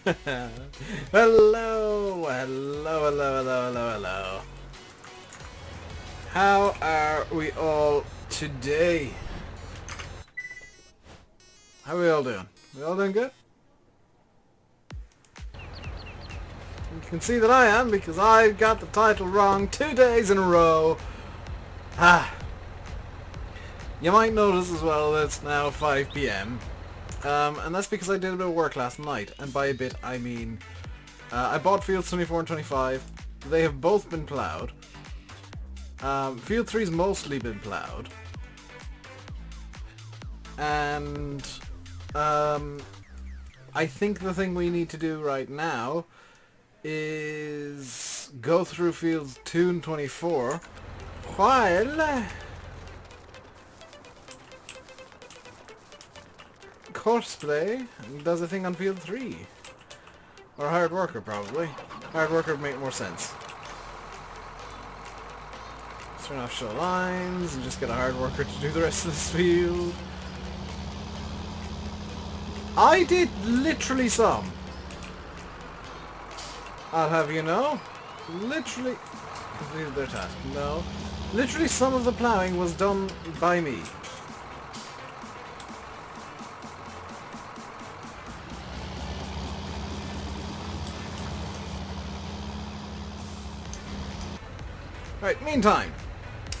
Hello, hello, hello, hello, hello, hello. How are we all today? How are we all doing? We all doing good? You can see that I am because I got the title wrong 2 days in a row. You might notice as well that it's now 5 PM. And that's because I did a bit of work last night. And by a bit, I mean... I bought Fields 24 and 25. They have both been ploughed. Field 3's mostly been ploughed. And... I think the thing we need to do right now is go through Fields 2 and 24 while... Cosplay does a thing on Field 3. Or Hard Worker, probably. Hard Worker would make more sense. Turn off show lines and just get a Hard Worker to do the rest of this field. I did literally some. I'll have you know. Literally completed their task. No. Literally some of the ploughing was done by me. Right, meantime,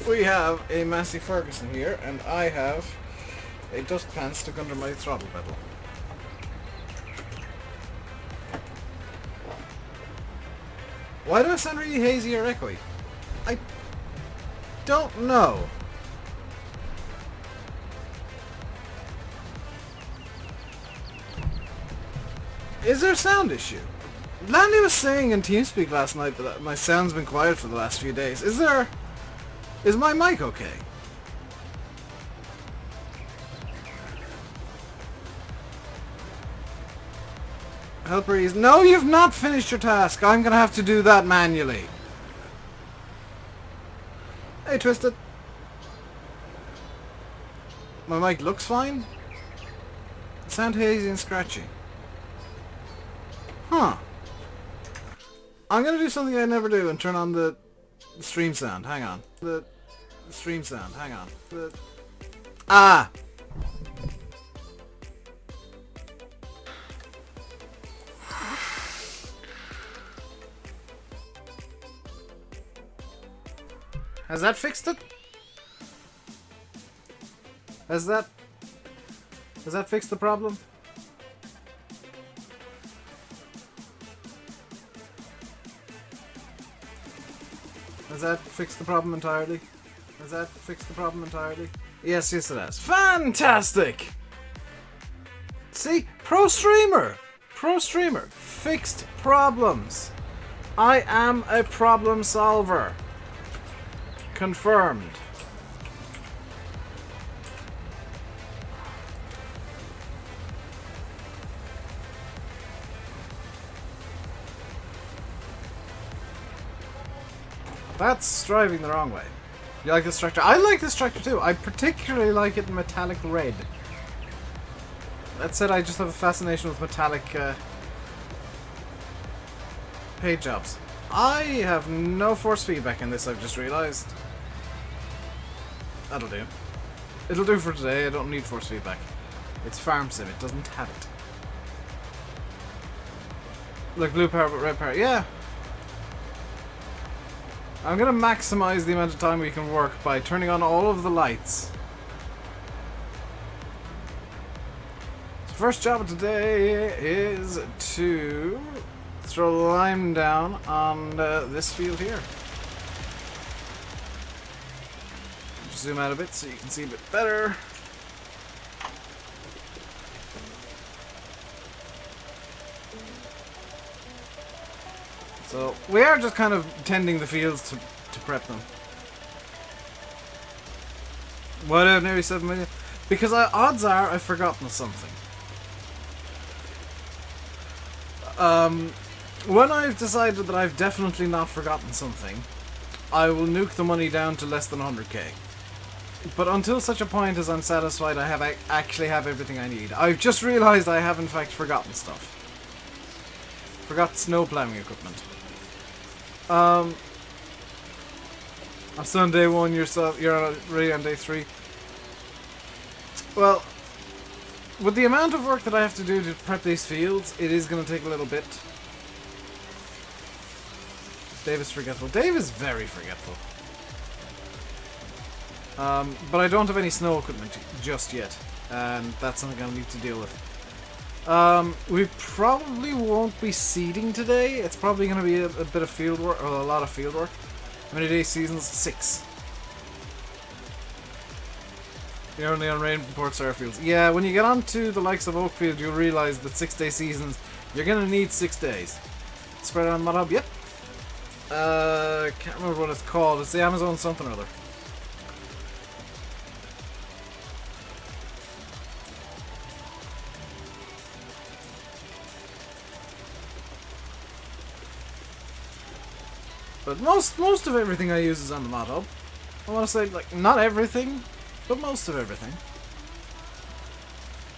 we have a Massey Ferguson here, and I have a dustpan stuck under my throttle pedal. Why do I sound really hazy or echoey? I don't know. Is there a sound issue? Landy was saying in TeamSpeak last night that my sound's been quiet for the last few days. Is my mic okay? Helper is... No, you've not finished your task. I'm gonna have to do that manually. Hey, Twisted. My mic looks fine. Sound hazy and scratchy. Huh. I'm gonna do something I never do and turn on the stream sound. Hang on. The stream sound. Hang on. Ah! Has that fixed it? Has that fixed the problem? Has that fixed the problem entirely? Has that fixed the problem entirely? Yes, yes it has. Fantastic! See? Pro streamer! Pro streamer! Fixed problems! I am a problem solver. Confirmed. That's driving the wrong way. You like this tractor? I like this tractor too. I particularly like it in metallic red. That said, I just have a fascination with metallic paint jobs. I have no force feedback in this, I've just realised. That'll do. It'll do for today, I don't need force feedback. It's Farm Sim, it doesn't have it. Like blue power but red power, yeah. I'm gonna maximize the amount of time we can work by turning on all of the lights. So first job of today is to throw lime down on this field here. Zoom out a bit so you can see a bit better. So we are just kind of tending the fields to prep them. What, nearly 7 million? Because odds are I've forgotten something. When I've decided that I've definitely not forgotten something, I will nuke the money down to less than 100k. But until such a point as I'm satisfied I actually have everything I need. I've just realised I have in fact forgotten stuff. Forgot snow plowing equipment. I'm still on day 1, you're already on day 3. Well, with the amount of work that I have to do to prep these fields, it is going to take a little bit. Dave is forgetful. Dave is very forgetful. But I don't have any snow equipment just yet, and that's something I'll need to deal with. We probably won't be seeding today. It's probably going to be a bit of field work, or a lot of field work. How many days seasons? 6. You're only on Rainport Starfields. Yeah, when you get onto the likes of Oakfield, you'll realize that 6-day seasons, you're going to need 6 days. Spread it on Mod Hub? Yep. Can't remember what it's called. It's the Amazon something or other. But most of everything I use is on the Mod Hub. I want to say, like, not everything, but most of everything.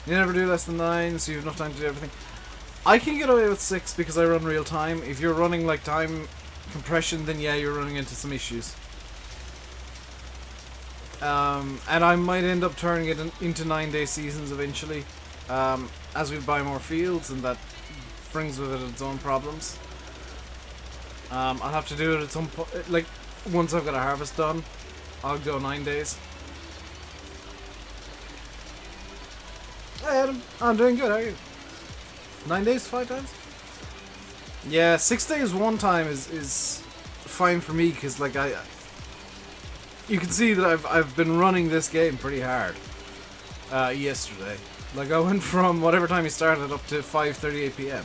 You never do less than 9, so you have enough time to do everything. I can get away with 6 because I run real time. If you're running, like, time compression, then yeah, you're running into some issues. And I might end up turning it into 9-day seasons eventually, as we buy more fields, and that brings with it its own problems. I'll have to do it at some point, like, once I've got a harvest done, I'll go 9 days. Hey Adam, I'm doing good, how are you? 9 days, 5 times? Yeah, 6 days one time is fine for me, because, like, you can see that I've been running this game pretty hard yesterday. Like, I went from whatever time you started up to 5:38 PM.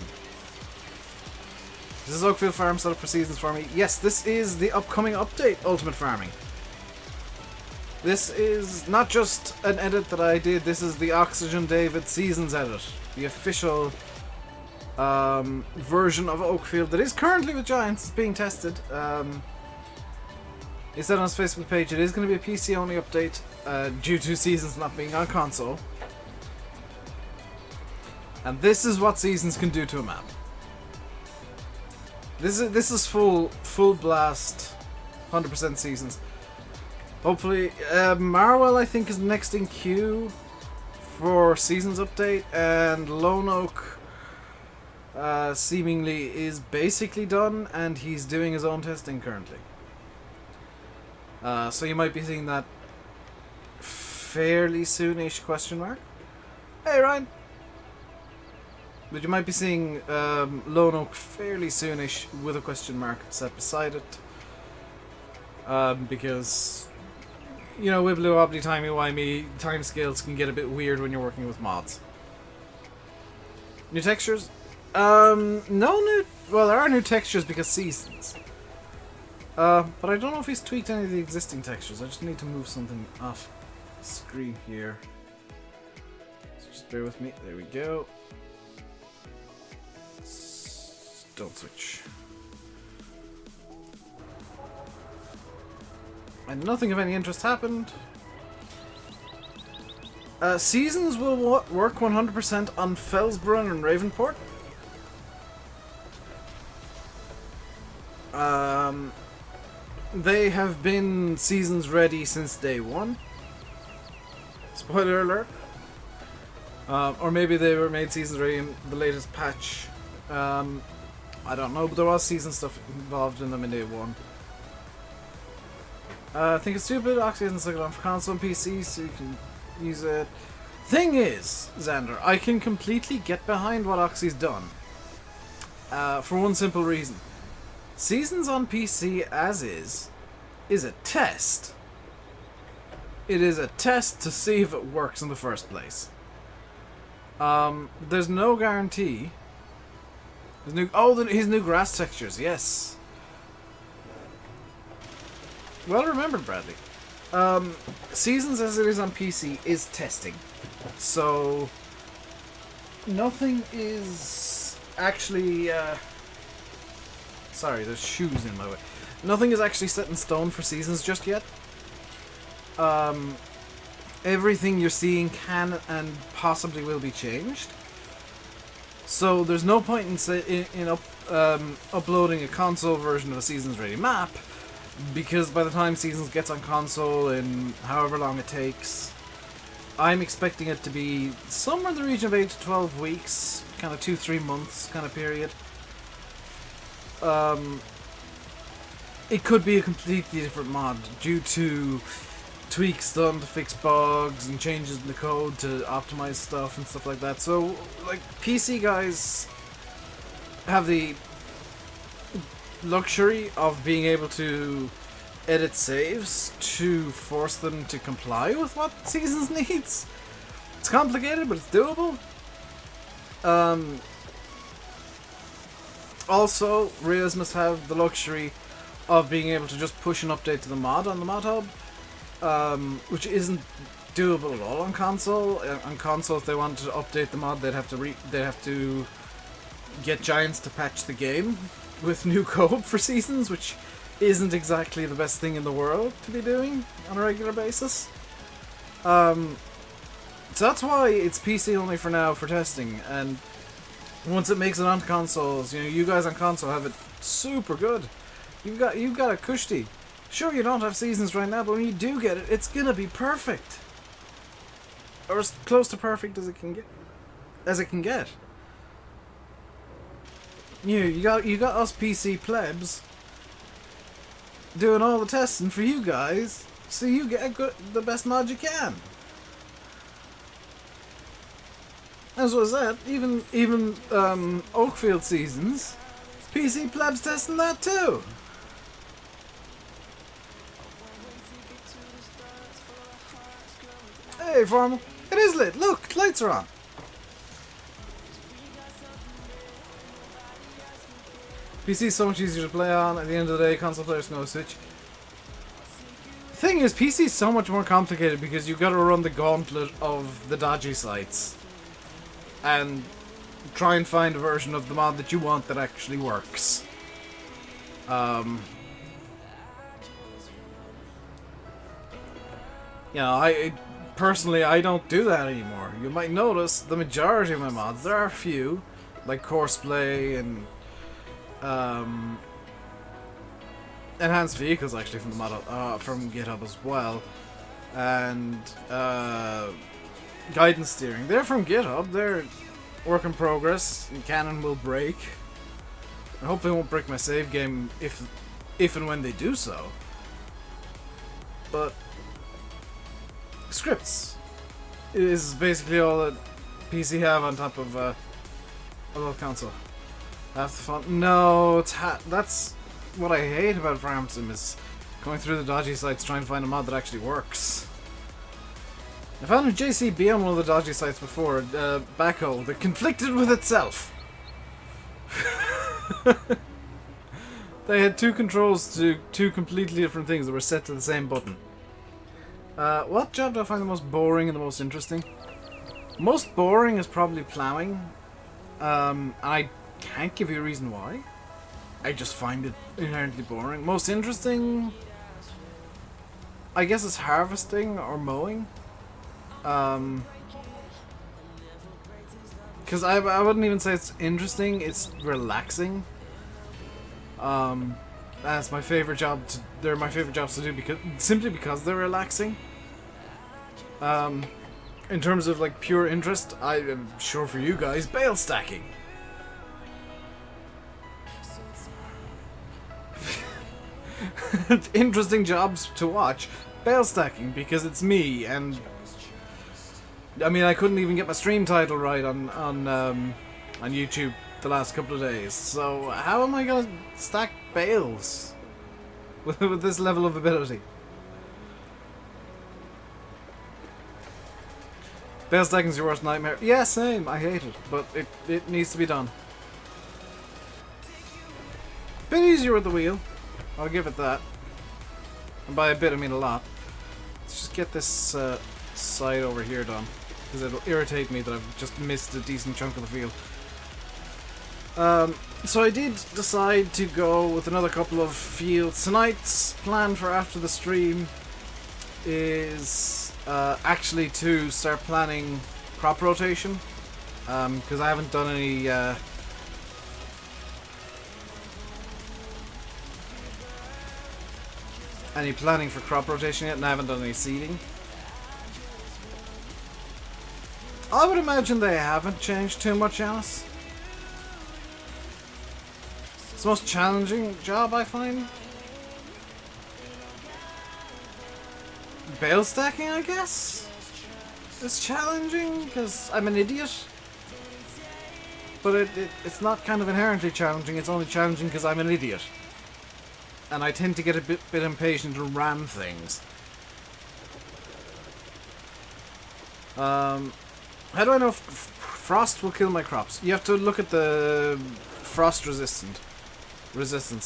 This is Oakfield Farm set up for seasons for me. Yes, this is the upcoming update, Ultimate Farming. This is not just an edit that I did, this is the Oxygen David Seasons edit. The official version of Oakfield that is currently with Giants. It's being tested. He said on his Facebook page it is going to be a PC only update due to Seasons not being on console. And this is what Seasons can do to a map. This is full blast, 100% Seasons. Hopefully, Marwell I think is next in queue for Seasons update, and Lone Oak seemingly is basically done, and he's doing his own testing currently. So you might be seeing that fairly soonish, question mark. Hey Ryan! But you might be seeing Lone Oak fairly soonish with a question mark set beside it. Because, you know, wibbly wobbly timey wimey timescales can get a bit weird when you're working with mods. New textures? No new. Well, there are new textures because Seasons. But I don't know if he's tweaked any of the existing textures. I just need to move something off screen here. So just bear with me. There we go. Don't switch. And nothing of any interest happened. Seasons will work 100% on Felsbrunn and Ravenport. They have been Seasons ready since day 1. Spoiler alert. Or maybe they were made Seasons ready in the latest patch. I don't know, but there was season stuff involved in them in day 1. I think it's stupid. Oxy hasn't stuck it on for console and PC, so you can use it. Thing is, Xander, I can completely get behind what Oxy's done. For one simple reason. Seasons on PC as is a test. It is a test to see if it works in the first place. There's no guarantee. His new grass textures, yes. Well remembered, Bradley. Seasons as it is on PC is testing. So, nothing is actually... sorry, there's shoes in my way. Nothing is actually set in stone for Seasons just yet. Everything you're seeing can and possibly will be changed. So there's no point in uploading a console version of a Seasons Ready map, because by the time Seasons gets on console in however long it takes, I'm expecting it to be somewhere in the region of 8 to 12 weeks, kind of 2-3 months kind of period. It could be a completely different mod due to tweaks done to fix bugs and changes in the code to optimize stuff and stuff like that. So, like, PC guys have the luxury of being able to edit saves to force them to comply with what Seasons needs. It's complicated, but it's doable. Also, Rios must have the luxury of being able to just push an update to the mod on the mod hub, which isn't doable at all on console. On console, if they wanted to update the mod, they'd have to get Giants to patch the game with new code for Seasons, which isn't exactly the best thing in the world to be doing on a regular basis. So that's why it's PC only for now for testing, and once it makes it onto consoles, you know, you guys on console have it super good. You've got a cushy. Sure, you don't have Seasons right now, but when you do get it, it's gonna be perfect, or as close to perfect as it can get. You got us PC plebs doing all the testing for you guys, so you get the best mod you can. As was that, even Oakfield Seasons, PC plebs testing that too. Hey, Formal, it is lit. Look, lights are on. PC is so much easier to play on. At the end of the day, console players can always switch. The thing is, PC is so much more complicated because you've got to run the gauntlet of the dodgy sites and try and find a version of the mod that you want that actually works. You know, I personally don't do that anymore. You might notice the majority of my mods, there are a few, like Courseplay and enhanced vehicles actually from the mod from GitHub as well, and guidance steering. They're from GitHub. They're work in progress, and Canon will break. I hope they won't break my save game if and when they do so. But scripts is basically all that PC have on top of a little console. That's the fun. No, that's what I hate about Farm Sim, is going through the dodgy sites trying to find a mod that actually works. I found a JCB on one of the dodgy sites before, backhoe, that conflicted with itself. They had two controls to do two completely different things that were set to the same button. What job do I find the most boring and the most interesting? Most boring is probably plowing. I can't give you a reason why. I just find it inherently boring. Most interesting, I guess, it's harvesting or mowing. Because I wouldn't even say it's interesting, it's relaxing. That's my favorite job. They're my favorite jobs to do simply because they're relaxing. In terms of like pure interest, I am sure for you guys, bale stacking. Interesting jobs to watch, bale stacking, because it's me, and I mean, I couldn't even get my stream title right on YouTube the last couple of days. So how am I gonna stack bales with this level of ability? Bale stacking's your worst nightmare. Yeah, same. I hate it, but it needs to be done. Bit easier with the wheel. I'll give it that. And by a bit, I mean a lot. Let's just get this side over here done, because it'll irritate me that I've just missed a decent chunk of the field. So I did decide to go with another couple of fields. Tonight's plan for after the stream is actually to start planning crop rotation. because I haven't done any planning for crop rotation yet, and I haven't done any seeding. I would imagine they haven't changed too much, Janice. It's the most challenging job I find. Bale stacking, I guess, is challenging because I'm an idiot. But it's not kind of inherently challenging, it's only challenging because I'm an idiot. And I tend to get a bit impatient and ram things. How do I know if frost will kill my crops? You have to look at the frost resistance,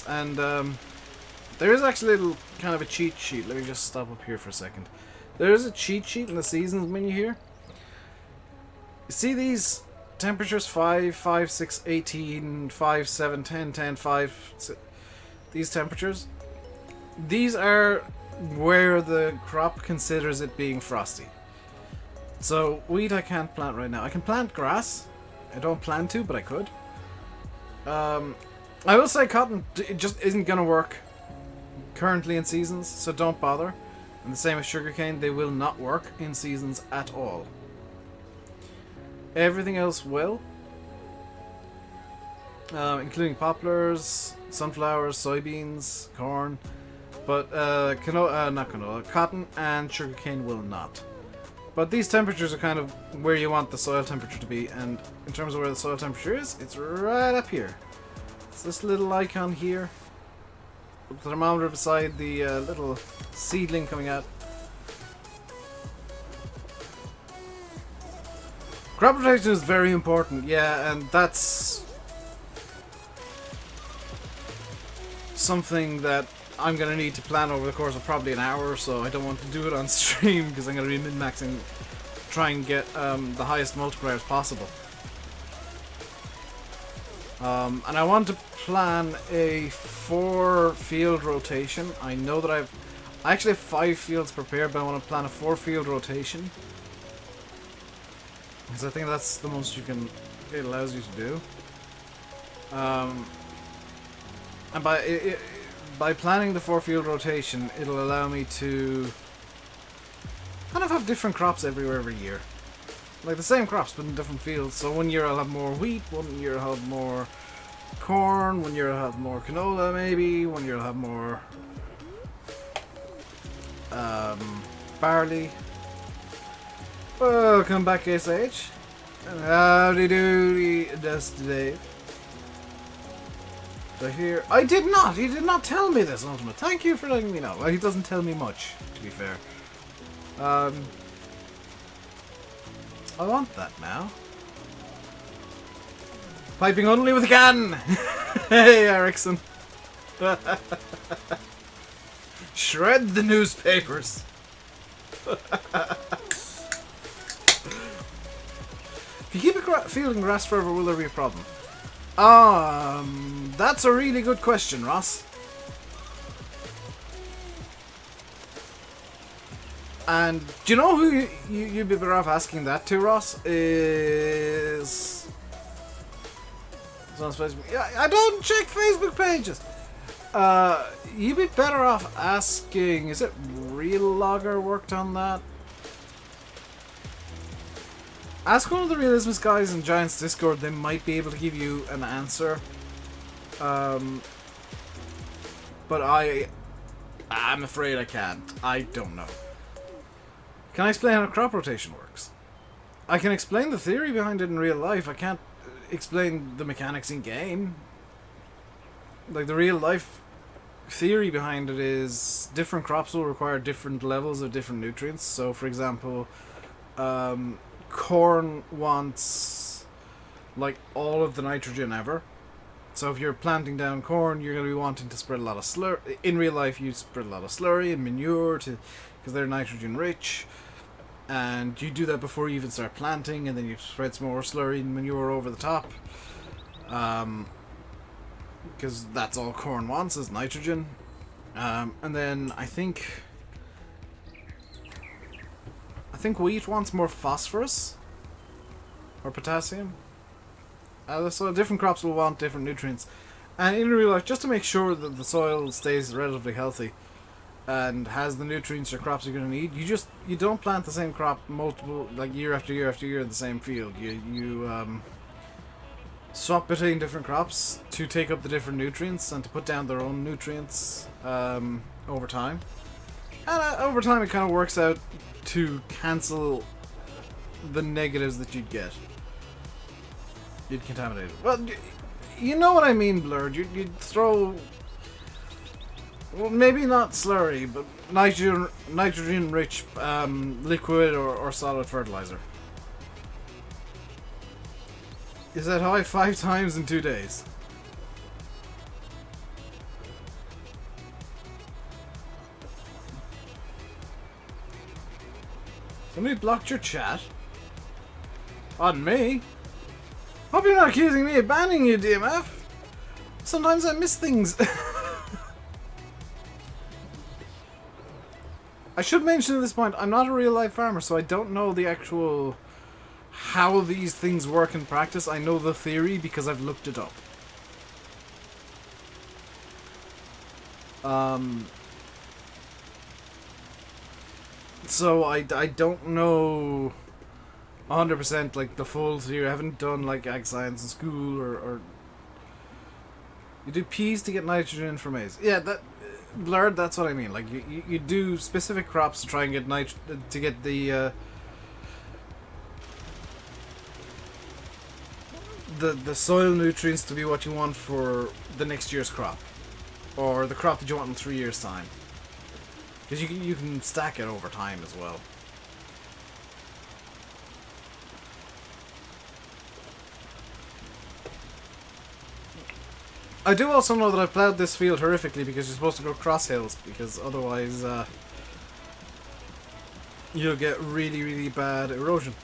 and there is actually a little kind of a cheat sheet. Let me just stop up here for a second. There is a cheat sheet in the seasons menu here. You see these temperatures 5, 5, 6, 18, 5, 7, 10, 10, 5, 6, these temperatures? These are where the crop considers it being frosty. So wheat I can't plant right now. I can plant grass. I don't plan to, but I could. I will say cotton it just isn't gonna work currently in seasons, so don't bother. And the same with sugarcane, they will not work in seasons at all. Everything else will, including poplars, sunflowers, soybeans, corn, but cotton and sugarcane will not. But these temperatures are kind of where you want the soil temperature to be, and in terms of where the soil temperature is, it's right up here. It's this little icon here, with the thermometer beside the little seedling coming out. Crop rotation is very important, yeah, and that's something that I'm going to need to plan over the course of probably an hour or so. I don't want to do it on stream because I'm going to be min-maxing, try and get the highest multipliers possible. And I want to plan a 4-field rotation. I know that I actually have 5 fields prepared, but I want to plan a 4-field rotation. Because I think that's the most it allows you to do. And by planning the 4-field rotation, it'll allow me to kind of have different crops everywhere every year. Like the same crops, but in different fields. So one year I'll have more wheat, one year I'll have more corn, one year I'll have more canola maybe, one year I'll have more barley. Welcome back, SH. And howdy doody, Dusty Dave. So here, I did not. He did not tell me this, Ultimate. Thank you for letting me know. Well, he doesn't tell me much, to be fair. I want that now. Piping only with a can. Hey, Erickson. Shred the newspapers. If you keep a field in grass forever, will there be a problem? That's a really good question, Ross. And do you know who you'd be better off asking that to, Ross? Is on Facebook. Yeah, I don't check Facebook pages. You'd be better off asking. Is it Real Logger worked on that? Ask one of the Realismus guys in Giants Discord. They might be able to give you an answer. But I'm afraid I can't. I don't know. Can I explain how crop rotation works? I can explain the theory behind it in real life. I can't explain the mechanics in game. Like the real life theory behind it is different crops will require different levels of different nutrients. So for example, corn wants like all of the nitrogen ever. So if you're planting down corn, you're going to be wanting to spread a lot of slurry. In real life, you spread a lot of slurry and manure because they're nitrogen rich. And you do that before you even start planting, and then you spread some more slurry and manure over the top. Because that's all corn wants is nitrogen. And then I think wheat wants more phosphorus. or potassium. So different crops will want different nutrients. And in real life, just to make sure that the soil stays relatively healthy and has the nutrients your crops are going to need, you don't plant the same crop multiple, like year after year after year in the same field. You swap between different crops to take up the different nutrients and to put down their own nutrients over time. And over time it kind of works out to cancel the negatives that you'd get. You'd contaminate it. Well, you know what I mean, Blurred. You'd throw... Well, maybe not slurry, but nitrogen-rich liquid or solid fertilizer. Is that high 5 times in 2 days? Somebody blocked your chat? On me? Hope you're not accusing me of banning you, DMF. Sometimes I miss things. I should mention at this point, I'm not a real life farmer, so I don't know the actual how these things work in practice. I know the theory because I've looked it up. So I don't know 100% like the full theory. I haven't done like ag science in school or you do peas to get nitrogen from maize. Yeah, that Blurred. That's what I mean. Like you do specific crops to try and get to get the soil nutrients to be what you want for the next year's crop, or the crop that you want in 3 years' time. Because you can stack it over time as well. I do also know that I've plowed this field horrifically because you're supposed to go cross hills, because otherwise you'll get really, really bad erosion.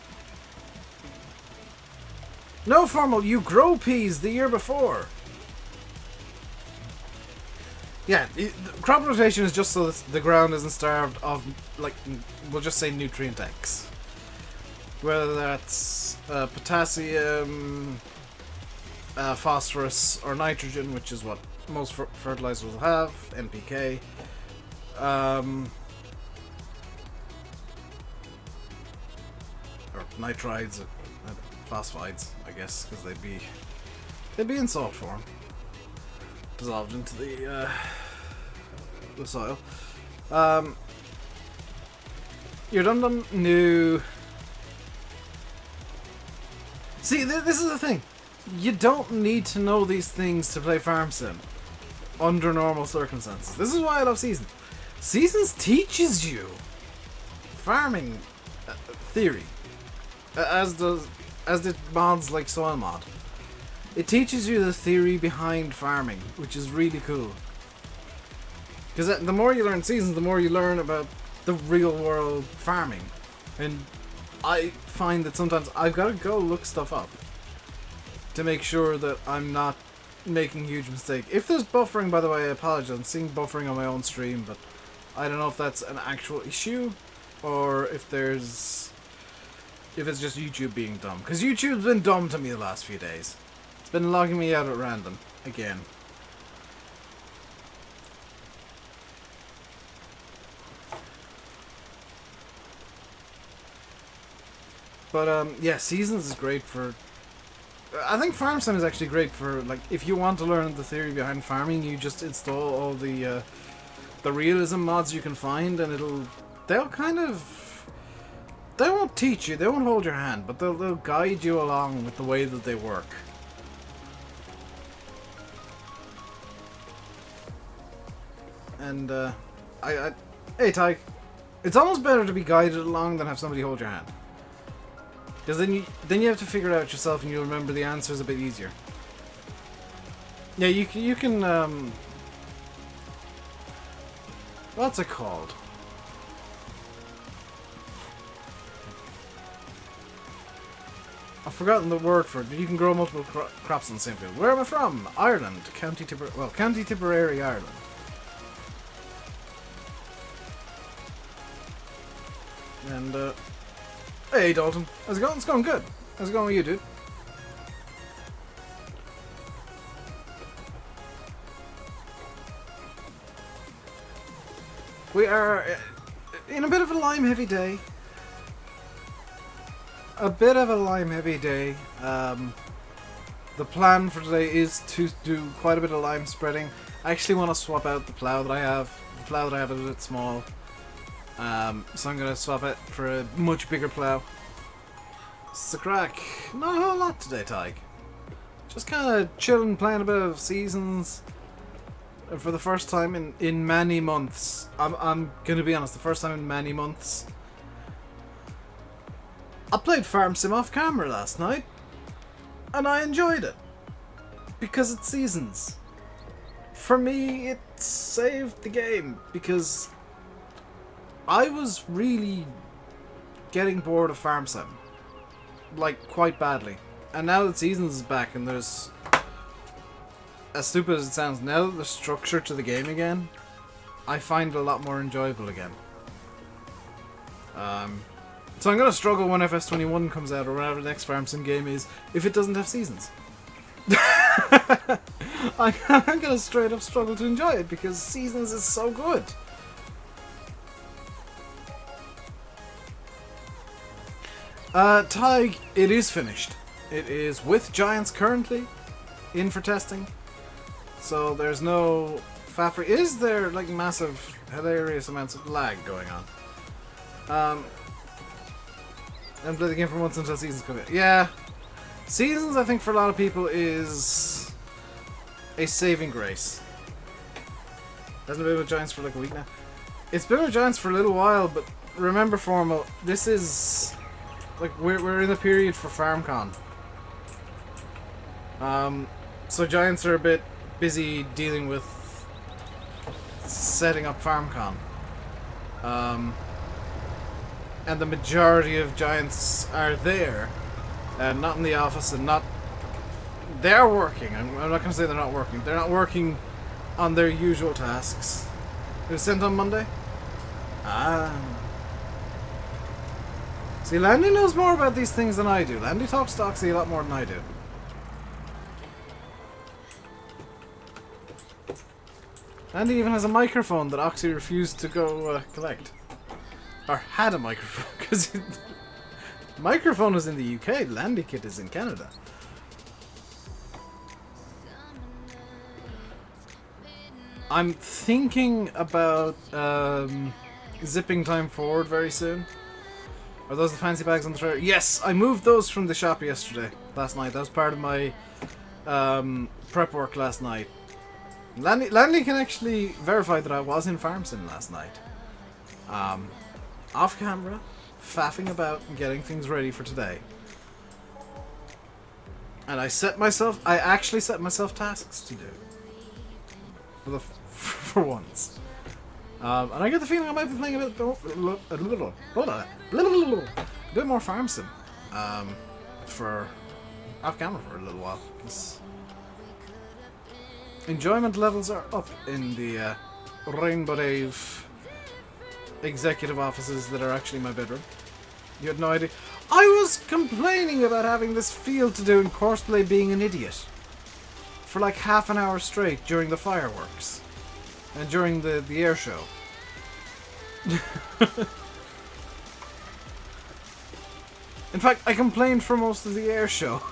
No, Formal, you grow peas the year before. Yeah, crop rotation is just so that the ground isn't starved of, like, we'll just say nutrient X. Whether that's potassium, phosphorus, or nitrogen, which is what most fertilizers will have, NPK. Or nitrides, phosphides, I guess, because they'd be in salt form, dissolved into the soil. You're dum new. See, this is the thing. You don't need to know these things to play Farm Sim under normal circumstances. This is why I love Seasons. Seasons teaches you farming theory, as did mods like Soil Mod. It teaches you the theory behind farming, which is really cool. Because the more you learn Seasons, the more you learn about the real world farming. And I find that sometimes I've got to go look stuff up to make sure that I'm not making a huge mistake. If there's buffering, by the way, I apologize. I'm seeing buffering on my own stream, but I don't know if that's an actual issue or if it's just YouTube being dumb. Because YouTube's been dumb to me the last few days. It's been logging me out at random again. But yeah, Seasons is great for... I think Farm Sim is actually great for, like, if you want to learn the theory behind farming, you just install all the realism mods you can find, and they'll kind of... They won't teach you, they won't hold your hand, but they'll guide you along with the way that they work. And, hey Tyke, it's almost better to be guided along than have somebody hold your hand. Because then you have to figure it out yourself and you'll remember the answers a bit easier. Yeah, you can, what's it called? I've forgotten the word for it, but you can grow multiple crops in the same field. Where am I from? Ireland. County Tipperary, Ireland. And, hey Dalton, how's it going? It's going good. How's it going with you, dude? We are in a bit of a lime-heavy day. A bit of a lime-heavy day. The plan for today is to do quite a bit of lime spreading. I actually want to swap out the plow that I have. The plow that I have is a bit small. So I'm going to swap it for a much bigger plow. It's the crack. Not a whole lot today, Tig. Just kind of chilling, playing a bit of Seasons. For the first time in many months. I'm going to be honest, the first time in many months. I played Farm Sim off camera last night. And I enjoyed it. Because it's Seasons. For me, it saved the game. Because I was really getting bored of Farm Sim. Like, quite badly. And now that Seasons is back and there's... As stupid as it sounds, now that there's structure to the game again, I find it a lot more enjoyable again. So I'm going to struggle when FS21 comes out, or whatever the next Farm Sim game is, if it doesn't have Seasons. I'm going to straight up struggle to enjoy it, because Seasons is so good. Tig, it is finished. It is with Giants currently in for testing. So there's no faffrey. Is there like massive, hilarious amounts of lag going on? I haven't played the game for months until Seasons come out. Yeah. Seasons, I think, for a lot of people is a saving grace. Hasn't been with Giants for like a week now. It's been with Giants for a little while, but remember, Formal, this is... Like, we're in the period for FarmCon. So Giants are a bit busy dealing with setting up FarmCon. And the majority of Giants are there, and not in the office, and not... They're working. I'm not going to say they're not working. They're not working on their usual tasks. It was sent on Monday? Ah. See, Landy knows more about these things than I do. Landy talks to Oxy a lot more than I do. Landy even has a microphone that Oxy refused to go collect. Or had a microphone, because the microphone is in the UK, Landy Kit is in Canada. I'm thinking about zipping time forward very soon. Are those the fancy bags on the trailer? Yes, I moved those from the shop last night. That was part of my prep work last night. Landy can actually verify that I was in Farm Sim last night. Off camera, faffing about and getting things ready for today. And I actually set myself tasks to do. For once. And I get the feeling I might be playing a bit more Farm Sim for off camera for a little while. Enjoyment levels are up in the RainbowDave executive offices that are actually my bedroom. You had no idea. I was complaining about having this field to do in Courseplay being an idiot for like half an hour straight during the fireworks and during the air show. In fact, I complained for most of the air show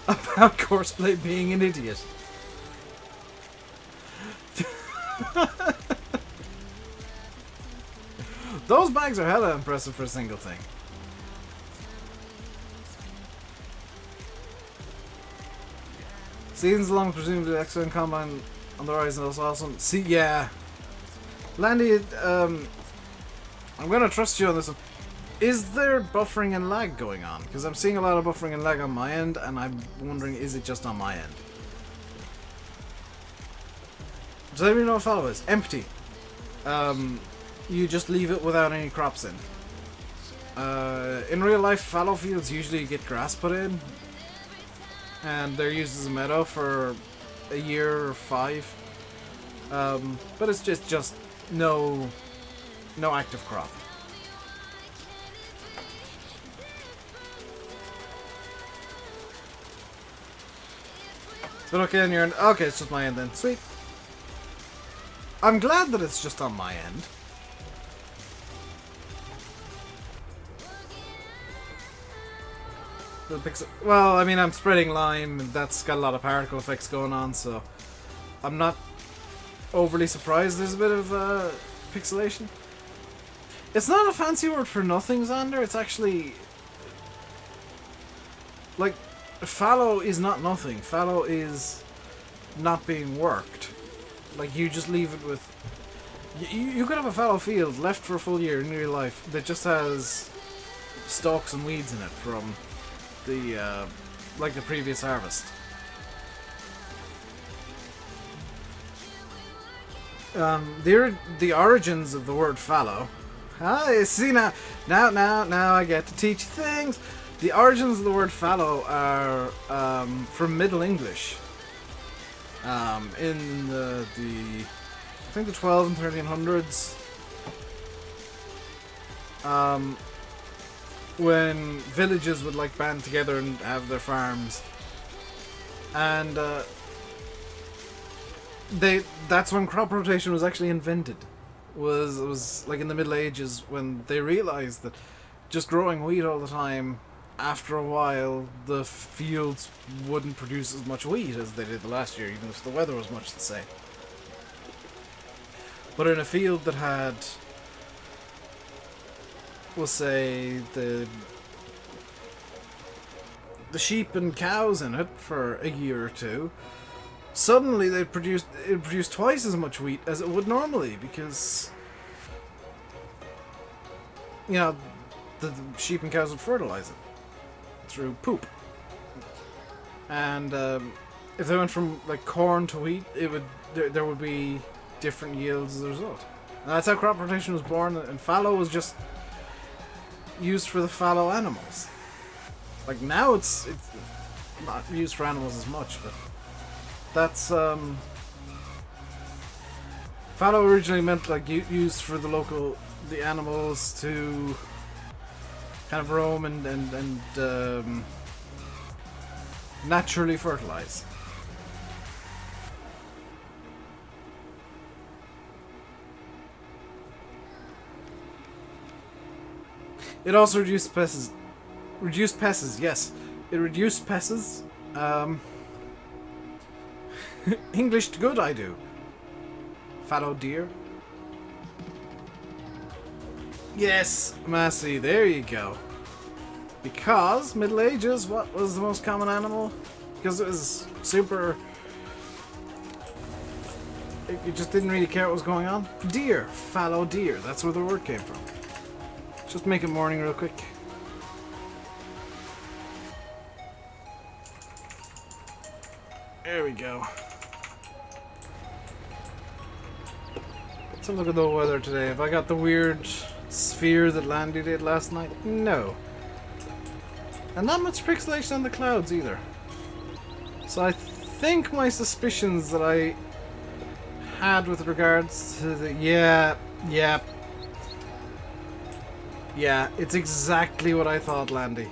about Courseplay being an idiot. Those bags are hella impressive for a single thing. Seasons long, presumably X-Men Combine on the horizon is awesome. See, yeah. Landy, I'm gonna trust you on this one. Is there buffering and lag going on? Because I'm seeing a lot of buffering and lag on my end, and I'm wondering, is it just on my end? Does anybody know what fallow is? Empty. You just leave it without any crops in. In real life, fallow fields usually get grass put in, and they're used as a meadow for a year or 5. But it's just no active crop. It's been okay on your end. Okay, it's just my end then. Sweet. I'm glad that it's just on my end. Well, I mean, I'm spreading lime, and that's got a lot of particle effects going on, so I'm not overly surprised there's a bit of pixelation. It's not a fancy word for nothing, Xander. It's actually... like, fallow is not nothing. Fallow is not being worked. Like, you just leave it with... You could have a fallow field left for a full year in real life that just has stalks and weeds in it from the, like the previous harvest. The origins of the word fallow... Ah, see now I get to teach you things. The origins of the word fallow are from Middle English. In the I think the 12 and 1300s. When villages would like band together and have their farms, and that's when crop rotation was actually invented. It was like in the Middle Ages when they realized that just growing wheat all the time, after a while the fields wouldn't produce as much wheat as they did the last year, even if the weather was much the same. But in a field that had, we'll say, the sheep and cows in it for a year or two, suddenly it produced twice as much wheat as it would normally, because, you know, the sheep and cows would fertilize it through poop. And if they went from like corn to wheat, there would be different yields as a result. And that's how crop rotation was born, and fallow was just used for the fallow animals. Like now it's not used for animals as much, but that's fallow originally meant like used for the animals to kind of roam and naturally fertilize. It also reduced pests. Yes, it reduced pests. English to good, I do. Fallow deer. Yes, Massey, there you go. Because Middle Ages, what was the most common animal? Because it was super... You just didn't really care what was going on. Deer. Fallow deer. That's where the word came from. Just make it morning real quick. There we go. Let's have a look at the weather today. Have I got the weird sphere that Landy did last night? No. And not much pixelation on the clouds either. So I think my suspicions that I had with regards to the... Yeah, it's exactly what I thought, Landy.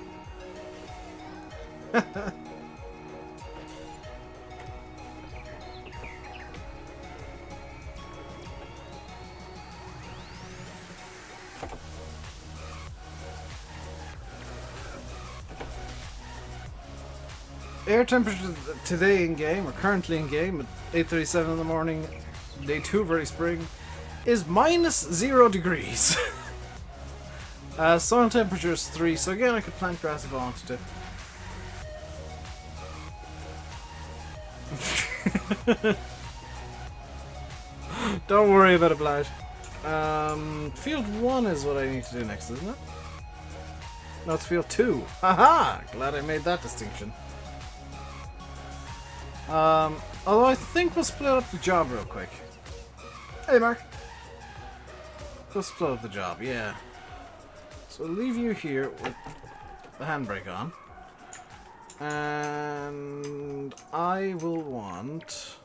Air temperature today in game, or currently in game, at 8:37 in the morning, day 2 of early spring, is -0 degrees. Soil temperature is 3, so again I could plant grass if I wanted to. Don't worry about it, Blige. Field 1 is what I need to do next, isn't it? No, it's field 2. Haha! Glad I made that distinction. Although I think we'll split up the job real quick. Hey, Mark. We'll split up the job, yeah. So I'll leave you here with the handbrake on. And I will want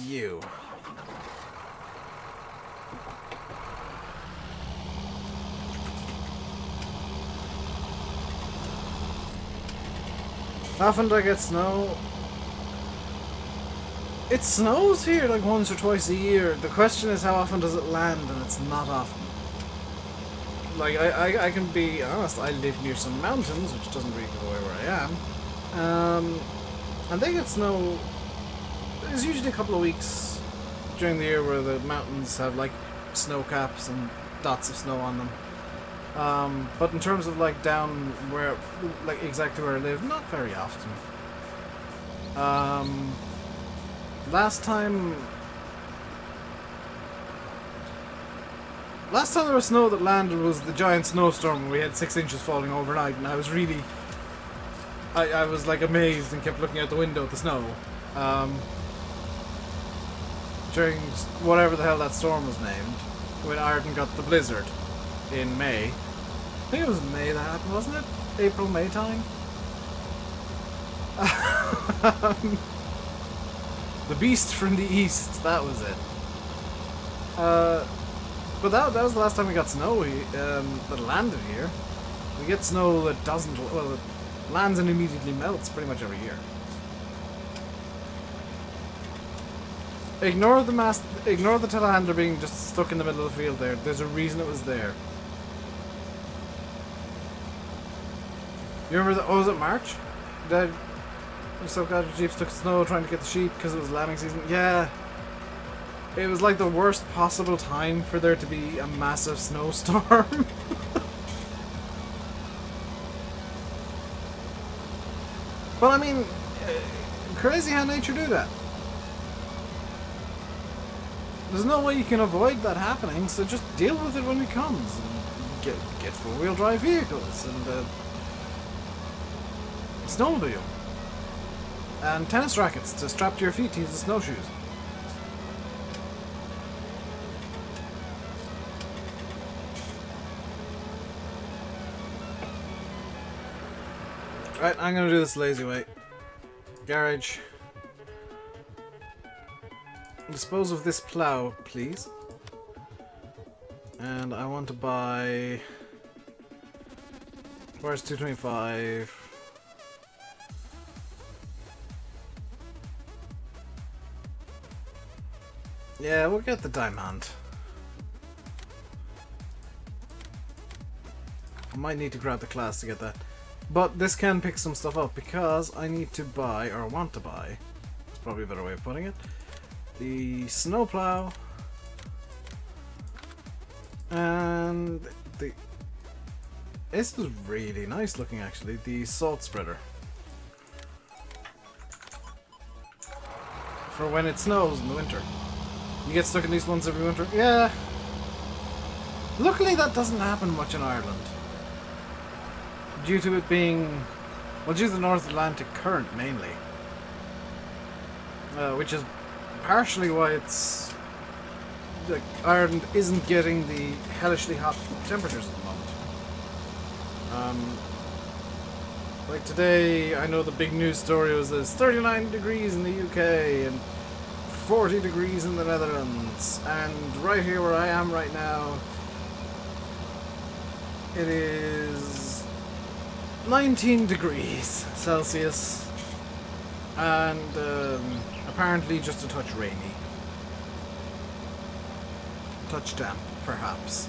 you. How often do I get snow? It snows here like once or twice a year. The question is how often does it land, and it's not often. Like, I can be honest, I live near some mountains, which doesn't really give away where I am. And they get snow. There's usually a couple of weeks during the year where the mountains have like snow caps and dots of snow on them. But in terms of like down where, like exactly where I live, not very often. Last time there was snow that landed was the giant snowstorm when we had 6 inches falling overnight, and I was really, I was like amazed and kept looking out the window at the snow. During whatever the hell that storm was named, when Ireland got the blizzard in May. I think it was May that happened, wasn't it? April, May time? The beast from the east, that was it. But that was the last time we got snow that landed here. We get snow that doesn't, well, it lands and immediately melts pretty much every year. Ignore the telehandler being just stuck in the middle of the field there. There's a reason it was there. You remember was it March? I'm so glad the Jeeps took snow trying to get the sheep because it was lambing season. Yeah. It was like the worst possible time for there to be a massive snowstorm. But I mean, crazy how nature do that. There's no way you can avoid that happening, so just deal with it when it comes. And get four-wheel drive vehicles and snowmobile. And tennis rackets to strap to your feet to use as snowshoes. Right, I'm gonna do this lazy way. Garage. Dispose of this plow, please. And I want to buy... Where's 225? Yeah, we'll get the diamond. I might need to grab the class to get that. But this can pick some stuff up because I need to buy, or want to buy, it's probably a better way of putting it, the snowplow and the... This is really nice looking actually, the salt spreader. For when it snows in the winter. You get stuck in these ones every winter? Yeah. Luckily that doesn't happen much in Ireland. Due to it being... Well, due to the North Atlantic current mainly. Which is partially why it's... Like, Ireland isn't getting the hellishly hot temperatures at the moment. Like today, I know the big news story was there's 39 degrees in the UK and 40 degrees in the Netherlands, and right here where I am right now, it is 19 degrees Celsius, and apparently just a touch rainy. Touch damp, perhaps.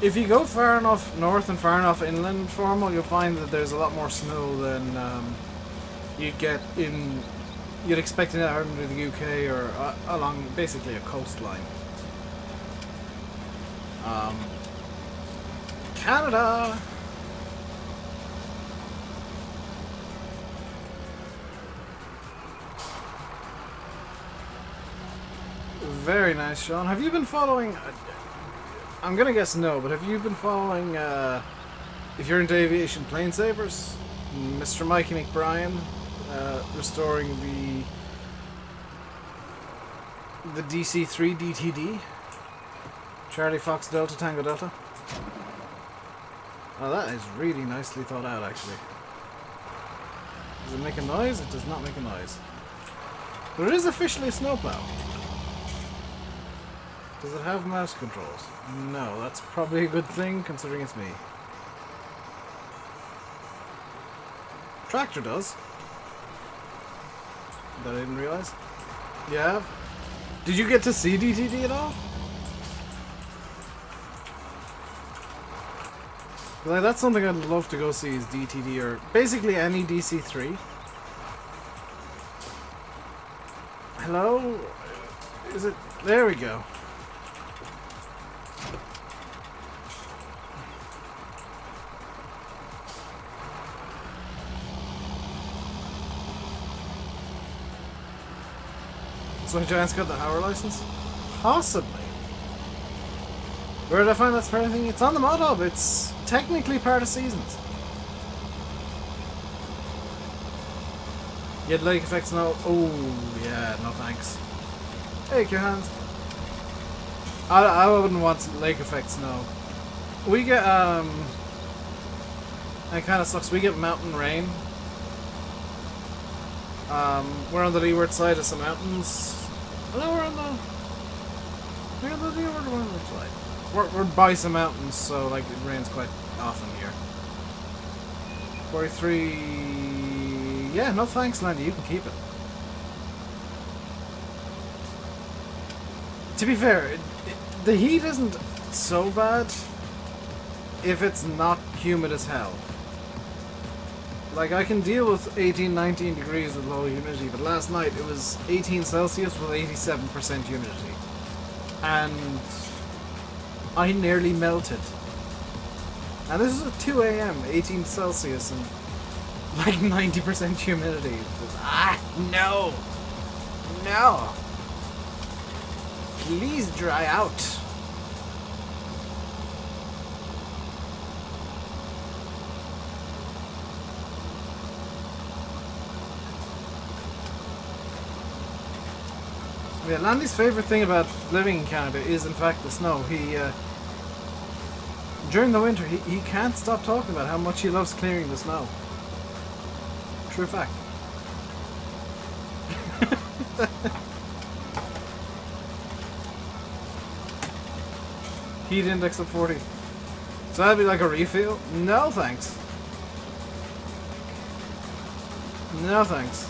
If you go far enough north and far enough inland, Formal, you'll find that there's a lot more snow than you'd get in... You'd expect in Ireland or the UK or along basically a coastline. Canada! Very nice, Sean. Have you been following... I'm gonna guess no, but have you been following, if you're into aviation, plane savers? Mr. Mikey McBrien, restoring the DC-3 DTD? Charlie Fox Delta Tango Delta? Oh, that is really nicely thought out, actually. Does it make a noise? It does not make a noise. But it is officially a snowplow. Does it have mouse controls? No, that's probably a good thing considering it's me. Tractor does. That I didn't realize. Yeah. Did you get to see DTD at all? Like, that's something I'd love to go see is DTD or basically any DC3. Hello? Is it? There we go. So Giants got the Howard license? Possibly. Where did I find that spare thing? It's on the mod hub. It's technically part of Seasons. You had lake effects now. Oh, yeah, no thanks. Hey, your hands. I wouldn't want lake effects, no. We get, it kind of sucks. We get mountain rain. We're on the leeward side of some mountains. No, we're on the leeward side. We're by some mountains, so like it rains quite often here. 43. Yeah, no thanks, Landy. You can keep it. To be fair, the heat isn't so bad if it's not humid as hell. Like, I can deal with 18, 19 degrees with low humidity, but last night it was 18 Celsius with 87% humidity. And I nearly melted. And this is at 2 AM, 18 Celsius, and like 90% humidity. No! No! Please dry out. Yeah, Landy's favourite thing about living in Canada is in fact the snow. He, during the winter, he can't stop talking about how much he loves clearing the snow. True fact. Heat index of 40. So that'd be like a refill? No thanks. No thanks.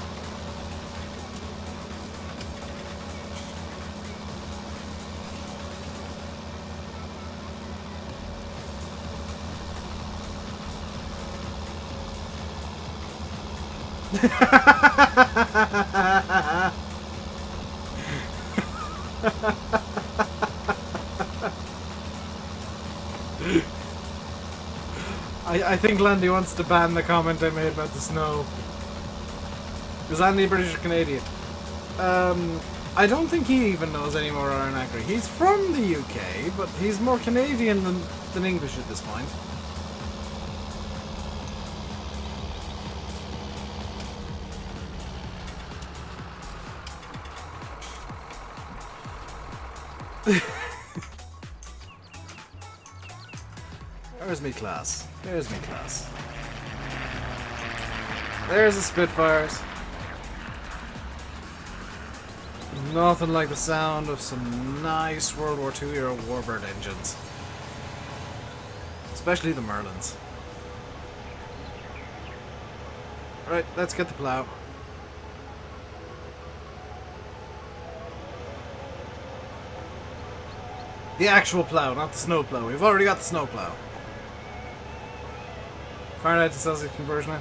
I think Landy wants to ban the comment I made about the snow. Is Landy British or Canadian? I don't think he even knows any more Aranacri. He's from the UK, but he's more Canadian than English at this point. Where's me class? There's me class. There's the Spitfires. Nothing like the sound of some nice World War II era Warbird engines. Especially the Merlins. Alright, let's get the plow. The actual plow, not the snow plow. We've already got the snow plow. Fahrenheit to Celsius conversion.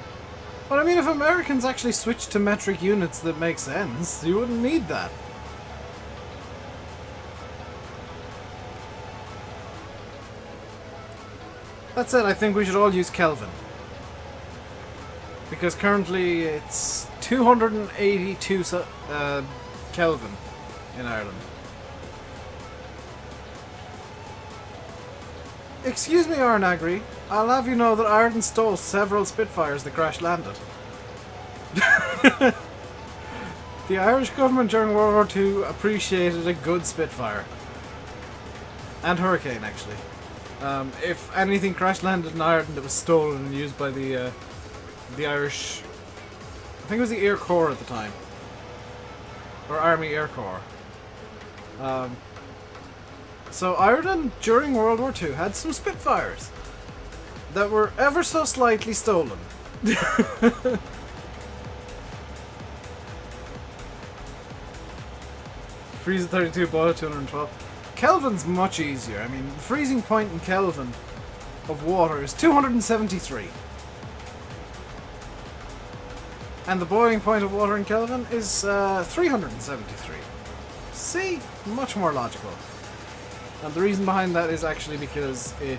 But I mean, if Americans actually switched to metric units that make sense, you wouldn't need that. That said, I think we should all use Kelvin. Because currently it's 282 Kelvin in Ireland. Excuse me, Arnagri. I'll have you know that Ireland stole several Spitfires that crash landed. The Irish government during World War II appreciated a good Spitfire. And Hurricane, actually. If anything crash landed in Ireland, it was stolen and used by the Irish... I think it was the Air Corps at the time. Or Army Air Corps. So Ireland, during World War II, had some Spitfires that were ever so slightly stolen. Freeze at 32, boil at 212. Kelvin's much easier. I mean, the freezing point in Kelvin of water is 273. And the boiling point of water in Kelvin is 373. See? Much more logical. And the reason behind that is actually because it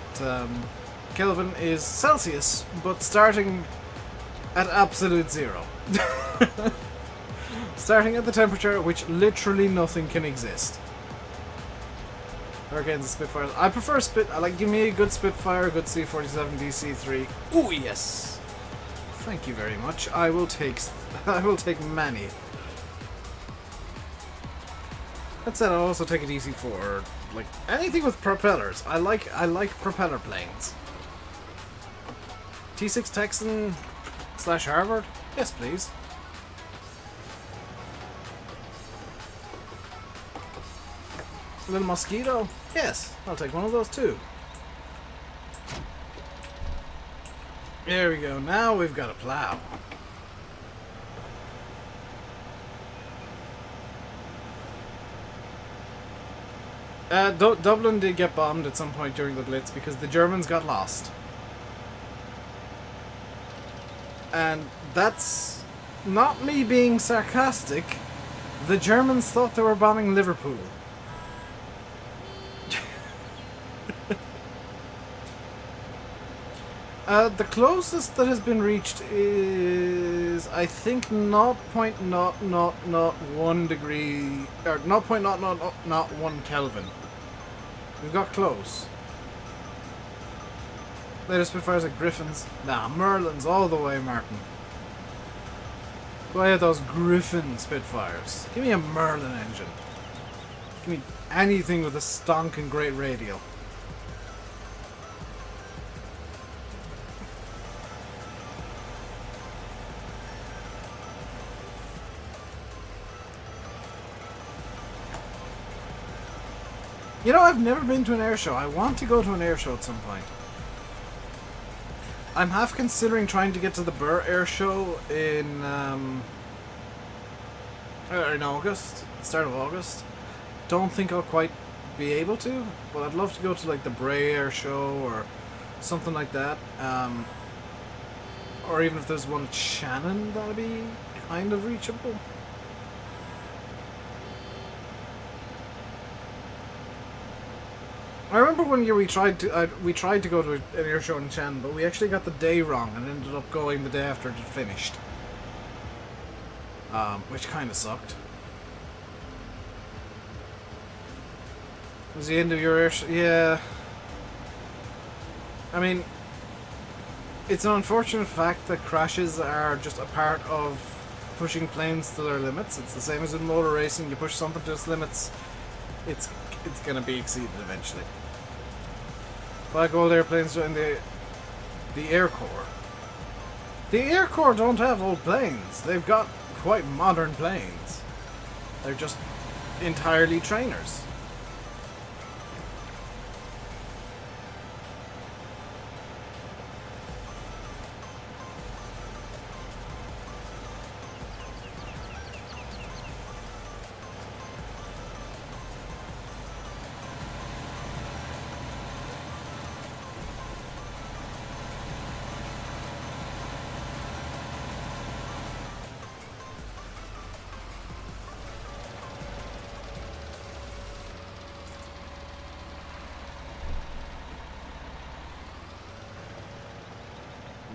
Kelvin is Celsius, but starting at absolute zero. Starting at the temperature at which literally nothing can exist. Hurricanes and Spitfires. I prefer give me a good Spitfire, a good C-47 DC-3. Ooh, yes! Thank you very much. I will take many. That said, I'll also take a DC-4. Like anything with propellers. I like propeller planes. T6 Texan / Harvard? Yes, please. A little Mosquito? Yes, I'll take one of those too. There we go. Now we've got a plow. Dublin did get bombed at some point during the Blitz because the Germans got lost. And that's not me being sarcastic. The Germans thought they were bombing Liverpool. The closest that has been reached is, I think, 0.0001 degree, or 0.0001 Kelvin. We've got close. Later Spitfires like Griffins. Nah, Merlins all the way, Martin. Go ahead, those Griffin Spitfires. Give me a Merlin engine. Give me anything with a stonking great radial. You know, I've never been to an air show. I want to go to an air show at some point. I'm half considering trying to get to the Burr Air Show in August, start of August. Don't think I'll quite be able to, but I'd love to go to like the Bray Air Show or something like that. Or even if there's one at Shannon, that'd be kind of reachable. I remember one year we tried to go to an air show in Shannon, but we actually got the day wrong and ended up going the day after it had finished. Which kind of sucked. Was the end of your air show? Yeah. I mean, it's an unfortunate fact that crashes are just a part of pushing planes to their limits. It's the same as in motor racing. You push something to its limits, it's going to be exceeded eventually. Black old airplanes in the Air Corps. The Air Corps don't have old planes. They've got quite modern planes. They're just entirely trainers.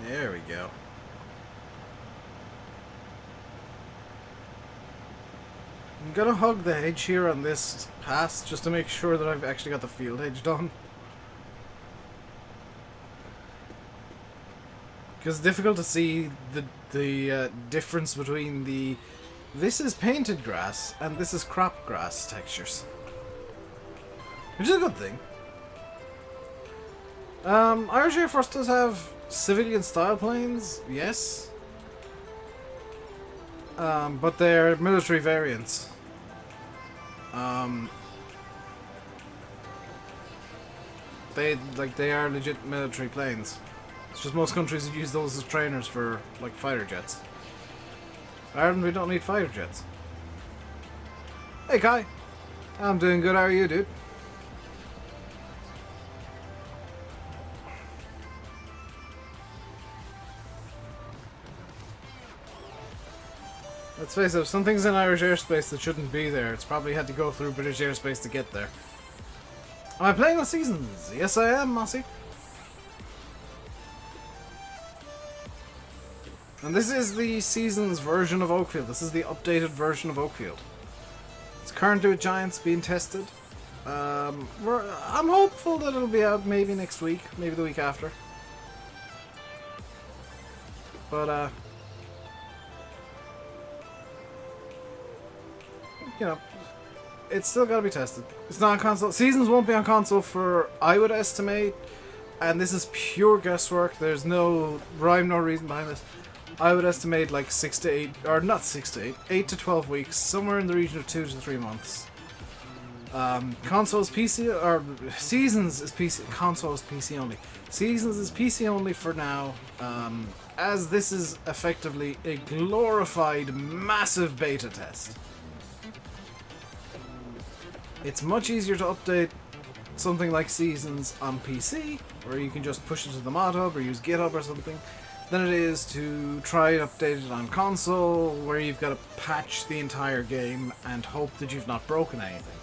There we go. I'm gonna hug the hedge here on this pass just to make sure that I've actually got the field hedge done. Because it's difficult to see the difference between this is painted grass and this is crop grass textures. Which is a good thing. Irish Air Force does have civilian style planes, yes. But they're military variants. They are legit military planes. It's just most countries use those as trainers for like fighter jets. Ireland, we don't need fighter jets. Hey Kai. I'm doing good. How are you, dude? Let's face it, if something's in Irish airspace that shouldn't be there, it's probably had to go through British airspace to get there. Am I playing with Seasons? Yes, I am, Mossy. And this is the Seasons version of Oakfield. This is the updated version of Oakfield. It's currently with Giants being tested. I'm hopeful that it'll be out maybe next week, maybe the week after. But, you know, it's still gotta be tested. It's not on console. Seasons won't be on console for, I would estimate, and this is pure guesswork. There's no rhyme, no reason behind this. I would estimate like 6 to 8, or not 6 to 8, 8 to 12 weeks, somewhere in the region of 2 to 3 months. Console is PC, or Seasons is PC, console is PC only. Seasons is PC only for now, as this is effectively a glorified massive beta test. It's much easier to update something like Seasons on PC, where you can just push it to the mod hub or use GitHub or something, than it is to try and update it on console, where you've got to patch the entire game and hope that you've not broken anything.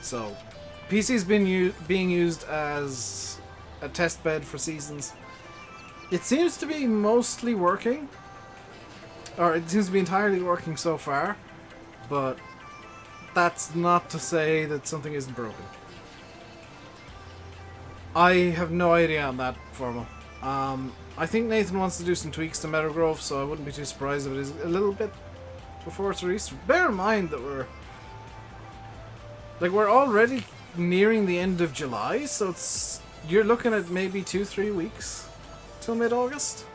So, PC's been being used as a test bed for Seasons. It seems to be mostly working, or it seems to be entirely working so far, but that's not to say that something isn't broken. I have no idea on that, Formal. I think Nathan wants to do some tweaks to Meadowgrove, so I wouldn't be too surprised if it is a little bit before it's released. Bear in mind that we're already nearing the end of July, so you're looking at maybe 2-3 weeks till mid-August.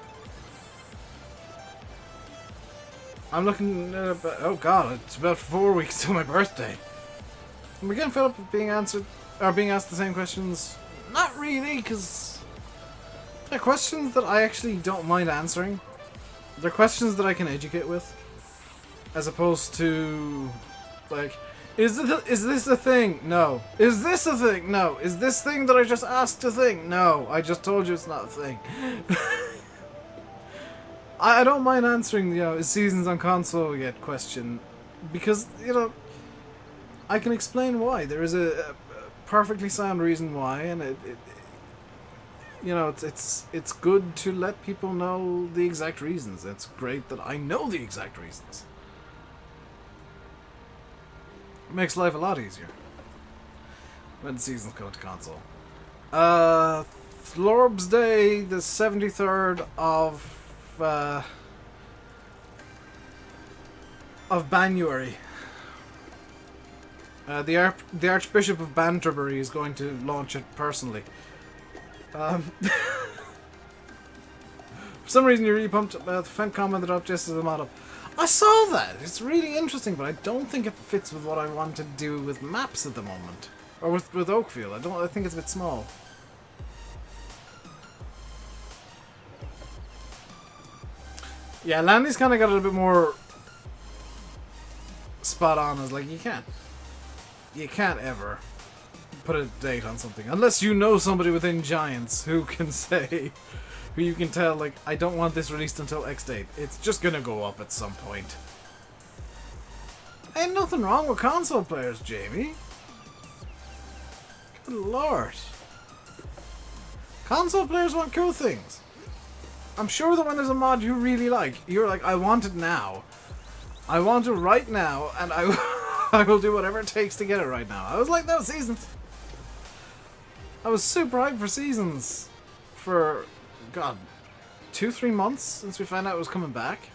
I'm looking at about, oh god, it's about 4 weeks till my birthday. Am I getting fed up with being asked the same questions? Not really, because they're questions that I actually don't mind answering. They're questions that I can educate with, as opposed to, like, is this a thing? No. Is this a thing? No. Is this thing that I just asked a thing? No. I just told you it's not a thing. I don't mind answering, is Seasons on console yet question, because, I can explain why. There is a perfectly sound reason why, and it's good to let people know the exact reasons. It's great that I know the exact reasons. It makes life a lot easier when Seasons come to console. Lorb's Day, the 73rd of January. The Archbishop of Banterbury is going to launch it personally. For some reason you're really pumped about the Fent comment that up just as a mod up. I saw that! It's really interesting, but I don't think it fits with what I want to do with maps at the moment. Or with Oakfield. I think it's a bit small. Yeah, Landy's kind of got it a bit more spot on as, like, you can't ever put a date on something unless you know somebody within Giants who can say, who you can tell, like, I don't want this released until X date. It's just gonna go up at some point. Ain't nothing wrong with console players, Jamie. Good lord. Console players want cool things. I'm sure that when there's a mod you really like, you're like, I want it now. I want it right now, and I will do whatever it takes to get it right now. I was like, no, Seasons. I was super hyped for Seasons for, god, 2-3 months since we found out it was coming back.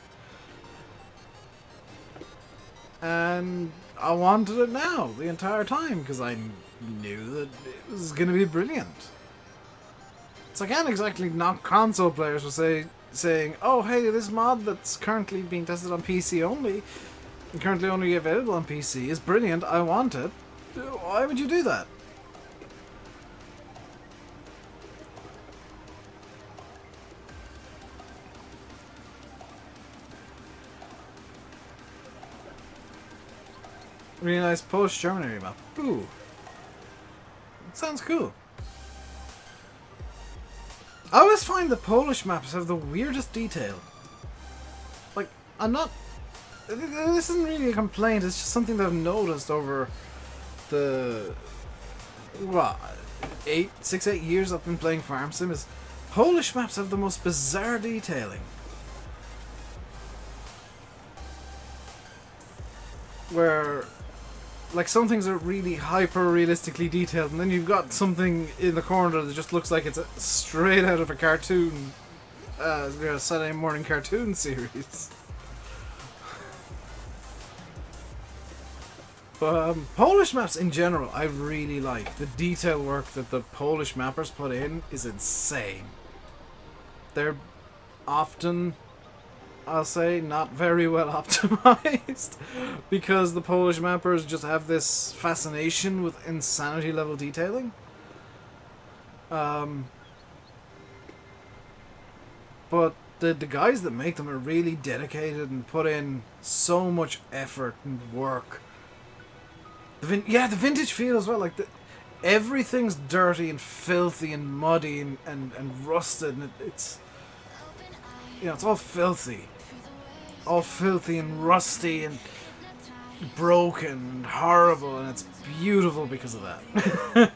And I wanted it now the entire time because I knew that it was going to be brilliant. So I can't exactly knock console players for saying, oh hey, this mod that's currently being tested on PC only, and currently only available on PC, is brilliant, I want it. Why would you do that? Really nice Polish-German area map. Ooh. Sounds cool. I always find the Polish maps have the weirdest detail. Like, I'm not... This isn't really a complaint, it's just something that I've noticed over the... what? 6-8 years I've been playing Farm Sim is Polish maps have the most bizarre detailing. Where, like, some things are really hyper-realistically detailed, and then you've got something in the corner that just looks like it's straight out of a cartoon, Saturday morning cartoon series. But Polish maps in general, I really like. The detail work that the Polish mappers put in is insane. They're often, I'll say, not very well optimized because the Polish mappers just have this fascination with insanity level detailing. But the guys that make them are really dedicated and put in so much effort and work. The vintage feel as well. Like everything's dirty and filthy and muddy and rusted, and it's it's all filthy. All filthy and rusty and broken and horrible, and it's beautiful because of that.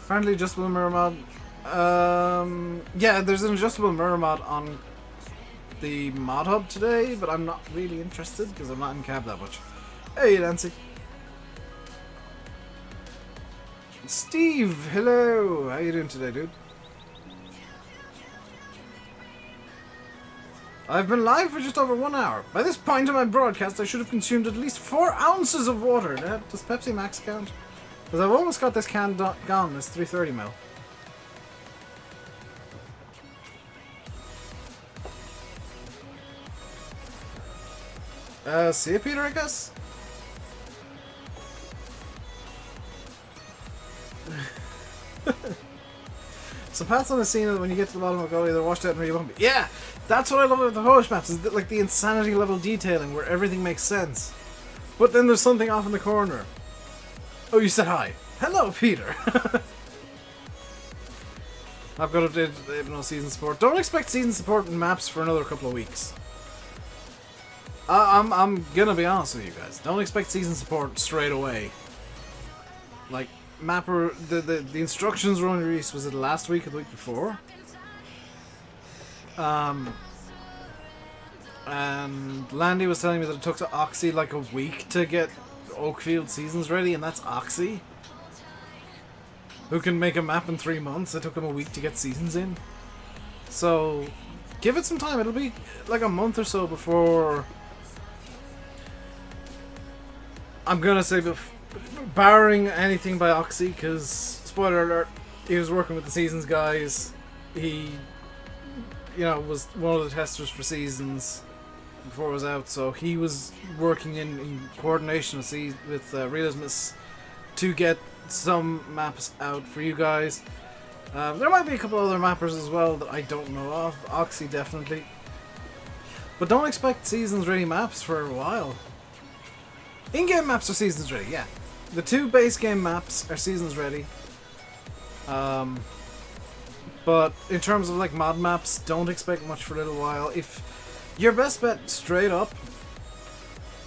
Apparently adjustable mirror mod. Yeah, there's an adjustable mirror mod on the mod hub today, but I'm not really interested because I'm not in cab that much. Hey, Nancy. Steve, hello. How you doing today, dude? I've been live for just over 1 hour. By this point in my broadcast, I should have consumed at least 4 ounces of water. Does Pepsi Max count? Because I've almost got this can gone. It's 330 ml. See you, Peter, I guess? So Pat's on the scene that when you get to the bottom of the gully, they're washed out and really bumpy. Yeah! That's what I love about the Polish maps, is like the insanity level detailing where everything makes sense. But then there's something off in the corner. Oh, you said hi. Hello, Peter. I've got to do no season support. Don't expect season support in maps for another couple of weeks. I'm gonna be honest with you guys. Don't expect season support straight away. Like, mapper, the instructions were only released, was it last week or the week before? And Landy was telling me that it took to Oxy like a week to get Oakfield seasons ready, and that's Oxy, who can make a map in 3 months. It took him a week to get seasons in. So give it some time. It'll be like a month or so before, I'm gonna say, barring anything by Oxy, because spoiler alert, he was working with the Seasons guys. He, was one of the testers for Seasons before it was out, so he was working in coordination with Realismus to get some maps out for you guys. There might be a couple other mappers as well that I don't know of. Oxy definitely. But don't expect Seasons ready maps for a while. In-game maps are Seasons ready, yeah. The 2 base game maps are Seasons ready. But in terms of like mod maps, don't expect much for a little while. If your best bet straight up,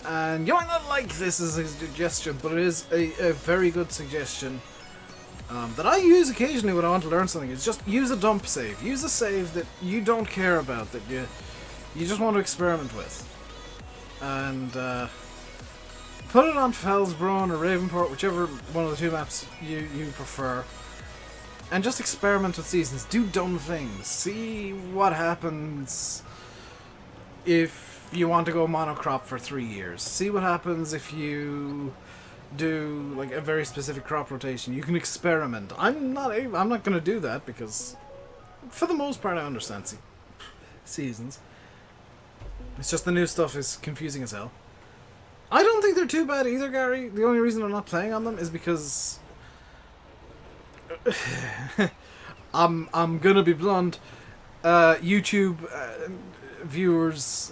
and you might not like this as a suggestion, but it is a very good suggestion that I use occasionally when I want to learn something, is just use a dump save. Use a save that you don't care about, that you just want to experiment with. And put it on Felsbrunn or Ravenport, whichever one of the 2 maps you prefer. And just experiment with seasons. Do dumb things. See what happens if you want to go monocrop for 3 years. See what happens if you do like a very specific crop rotation. You can experiment. I'm not going to do that because for the most part I understand seasons. It's just the new stuff is confusing as hell. I don't think they're too bad either, Gary. The only reason I'm not playing on them is because I'm gonna be blunt. YouTube viewers,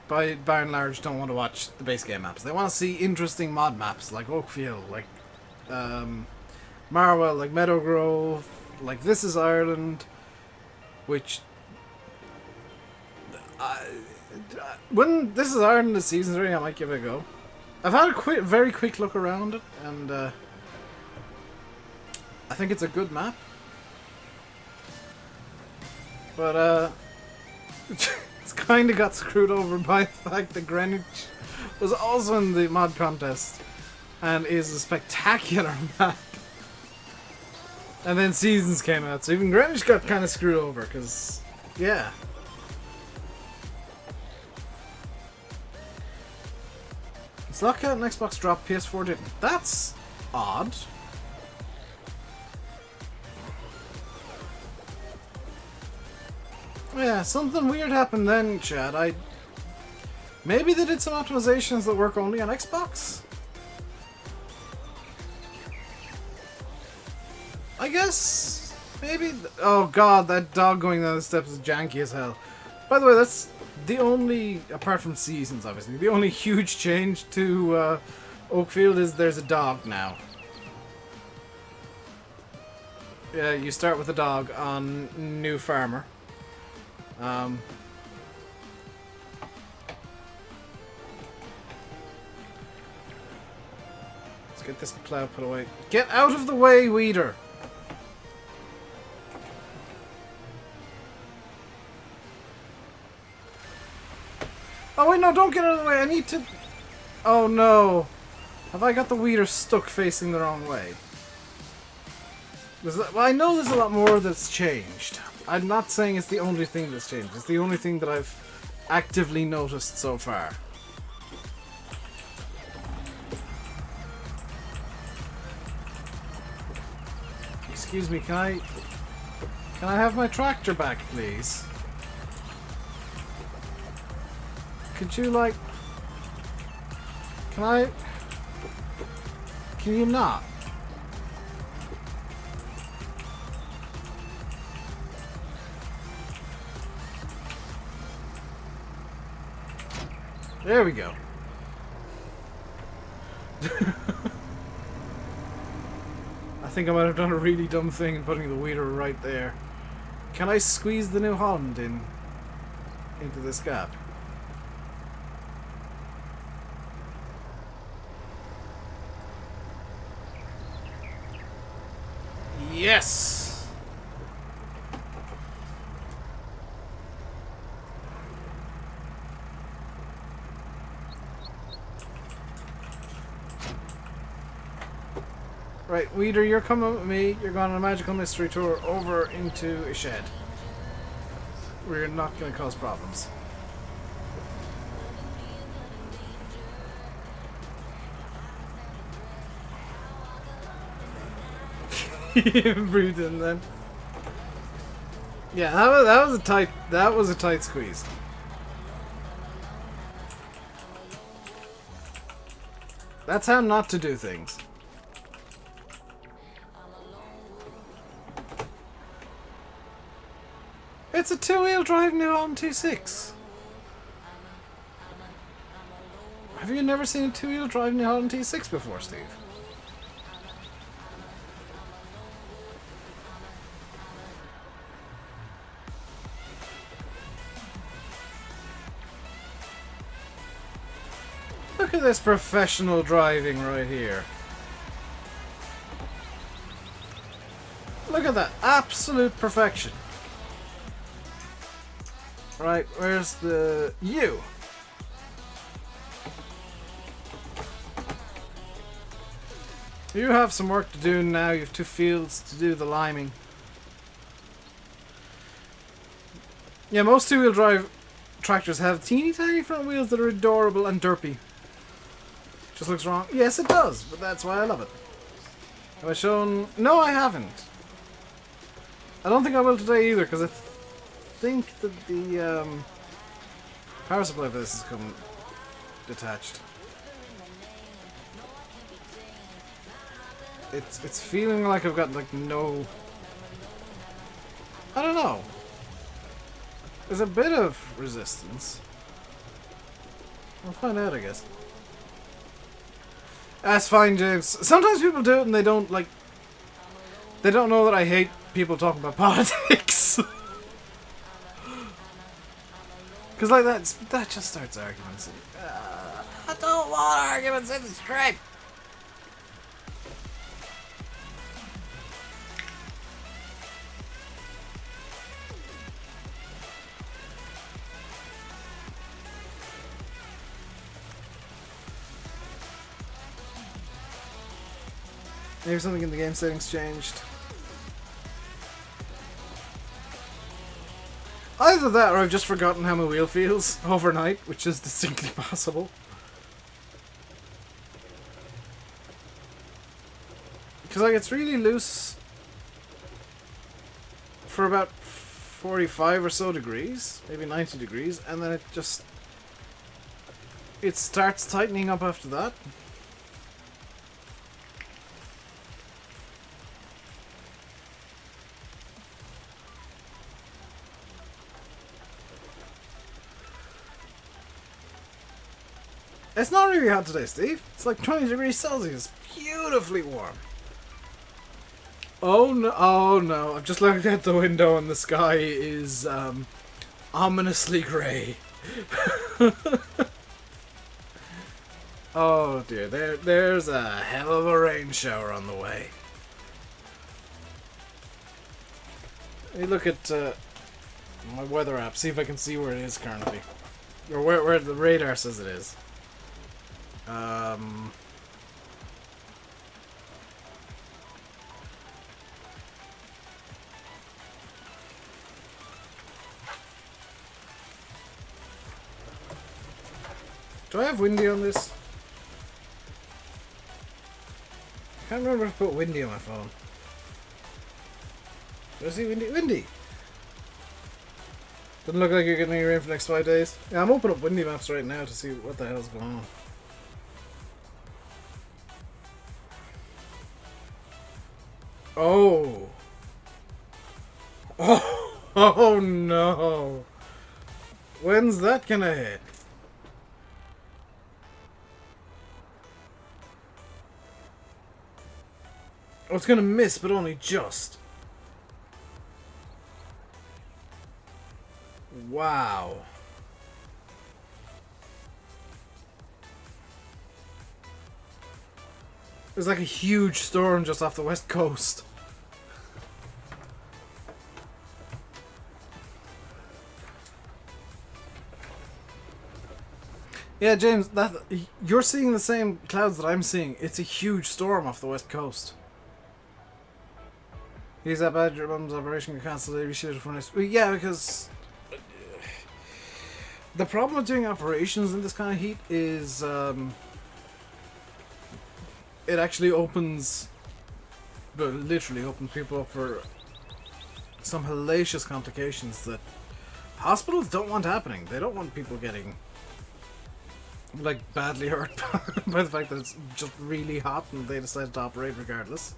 by and large, don't want to watch the base game maps. They want to see interesting mod maps like Oakfield, like Marwell, like Meadowgrove, like This Is Ireland, which when This Is Ireland the season's ready, I might give it a go. I've had a very quick look around it, and I think it's a good map. But it's kind of got screwed over by the fact that Greenwich was also in the mod contest and is a spectacular map. And then Seasons came out, so even Greenwich got kind of screwed over, because, yeah. It's Lockout and Xbox dropped, PS4 didn't. That's odd. Yeah, something weird happened then, Chad. Maybe they did some optimizations that work only on Xbox? I guess, maybe. Oh god, that dog going down the steps is janky as hell. By the way, that's the only, apart from Seasons obviously, the only huge change to Oakfield is there's a dog now. Yeah, you start with a dog on New Farmer. Let's get this plow put away. Get out of the way, Weeder! Oh wait, no, don't get out of the way. I need to... Oh no. Have I got the Weeder stuck facing the wrong way? Well, I know there's a lot more that's changed. I'm not saying it's the only thing that's changed. It's the only thing that I've actively noticed so far. Excuse me, can I have my tractor back, please? Could you, like... Can you not? There we go. I think I might have done a really dumb thing in putting the Weeder right there. Can I squeeze the New Holland into this gap? Yes! Right, Weeder, you're coming with me. You're going on a magical mystery tour over into a shed. We're not going to cause problems. Breathe in then. Yeah, that was a tight squeeze. That's how not to do things. It's a two-wheel drive New Holland 2.6. Have you never seen a two-wheel drive New Holland 2.6 before, Steve? Look at this professional driving right here. Look at that. Absolute perfection. Right, where's the... You! You have some work to do now. You have 2 fields to do the liming. Yeah, most two-wheel drive tractors have teeny tiny front wheels that are adorable and derpy. Just looks wrong. Yes, it does, but that's why I love it. Have I shown... No, I haven't. I don't think I will today either, because I think that the power supply for this is coming detached. It's feeling like I've got like no. I don't know. There's a bit of resistance. We'll find out, I guess. That's fine, James. Sometimes people do it and they don't like. They don't know that I hate people talking about politics. Because like that just starts arguments. I don't want arguments in the stream. Maybe something in the game settings changed. Either that or I've just forgotten how my wheel feels overnight, which is distinctly possible. Because like it's really loose for about 45 or so degrees, maybe 90 degrees, and then it starts tightening up after that. It's not really hot today, Steve. It's like 20 degrees Celsius. Beautifully warm. Oh no, oh no. I've just looked out the window and the sky is ominously grey. Oh dear, there's a hell of a rain shower on the way. Let me look at my weather app, see if I can see where it is currently. Or where the radar says it is. Do I have windy on this? I can't remember if I put windy on my phone. Do I see windy? Windy! Doesn't look like you're getting any rain for the next 5 days. Yeah, I'm opening up windy maps right now to see what the hell's going on. Oh! Oh! Oh no! When's that gonna hit? Oh, it's gonna miss, but only just. Wow. There's like a huge storm just off the west coast. Yeah, James, you're seeing the same clouds that I'm seeing. It's a huge storm off the west coast. Is that bad? Your mum's operation got cancelled. Maybe she did it for next. Well, yeah, because the problem with doing operations in this kind of heat is it actually opens, but literally opens people up for some hellacious complications that hospitals don't want happening. They don't want people getting like badly hurt by the fact that it's just really hot and they decided to operate regardless.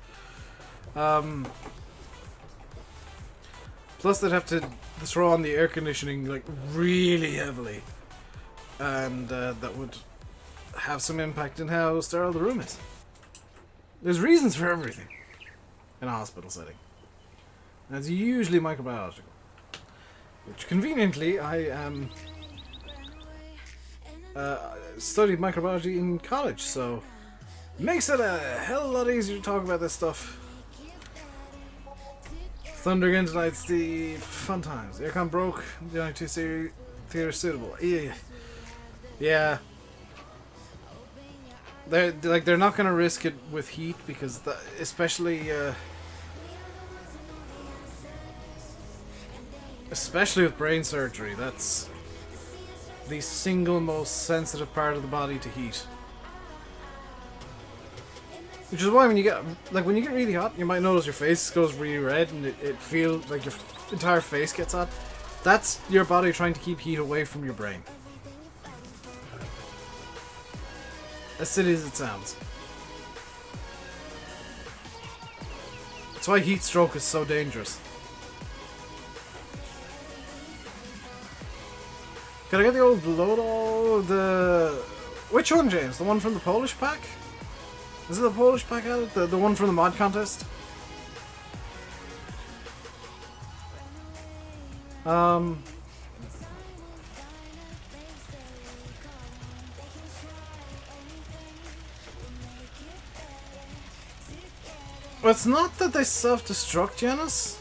Plus they'd have to throw on the air conditioning like really heavily, and that would have some impact in how sterile the room is. There's reasons for everything in a hospital setting, and it's usually microbiological, which conveniently I studied microbiology in college, so makes it a hell of a lot easier to talk about this stuff. Thunder again tonight, Steve. Fun times. Aircon broke. The only two theaters suitable. Yeah. They're not gonna risk it with heat because especially with brain surgery. That's the single most sensitive part of the body to heat. Which is why when you get really hot, you might notice your face goes really red and it feels like your entire face gets hot. That's your body trying to keep heat away from your brain. As silly as it sounds. That's why heat stroke is so dangerous. Can I get the old Lodo? Which one, James? The one from the Polish pack? Is it the Polish pack out? The one from the mod contest? Well, it's not that they self-destruct, Janice.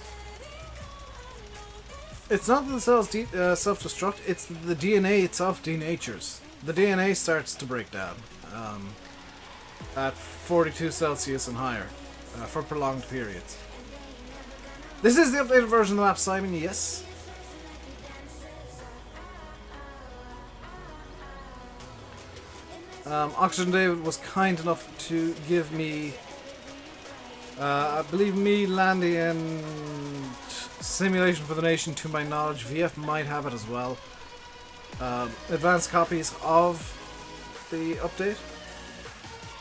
It's not that the cells self-destruct, it's the DNA itself denatures. The DNA starts to break down at 42 Celsius and higher for prolonged periods. This is the updated version of the map, Simon, yes. Oxygen David was kind enough to give me, I believe me, Landy, and Simulation for the Nation, to my knowledge. VF might have it as well. Advanced copies of the update.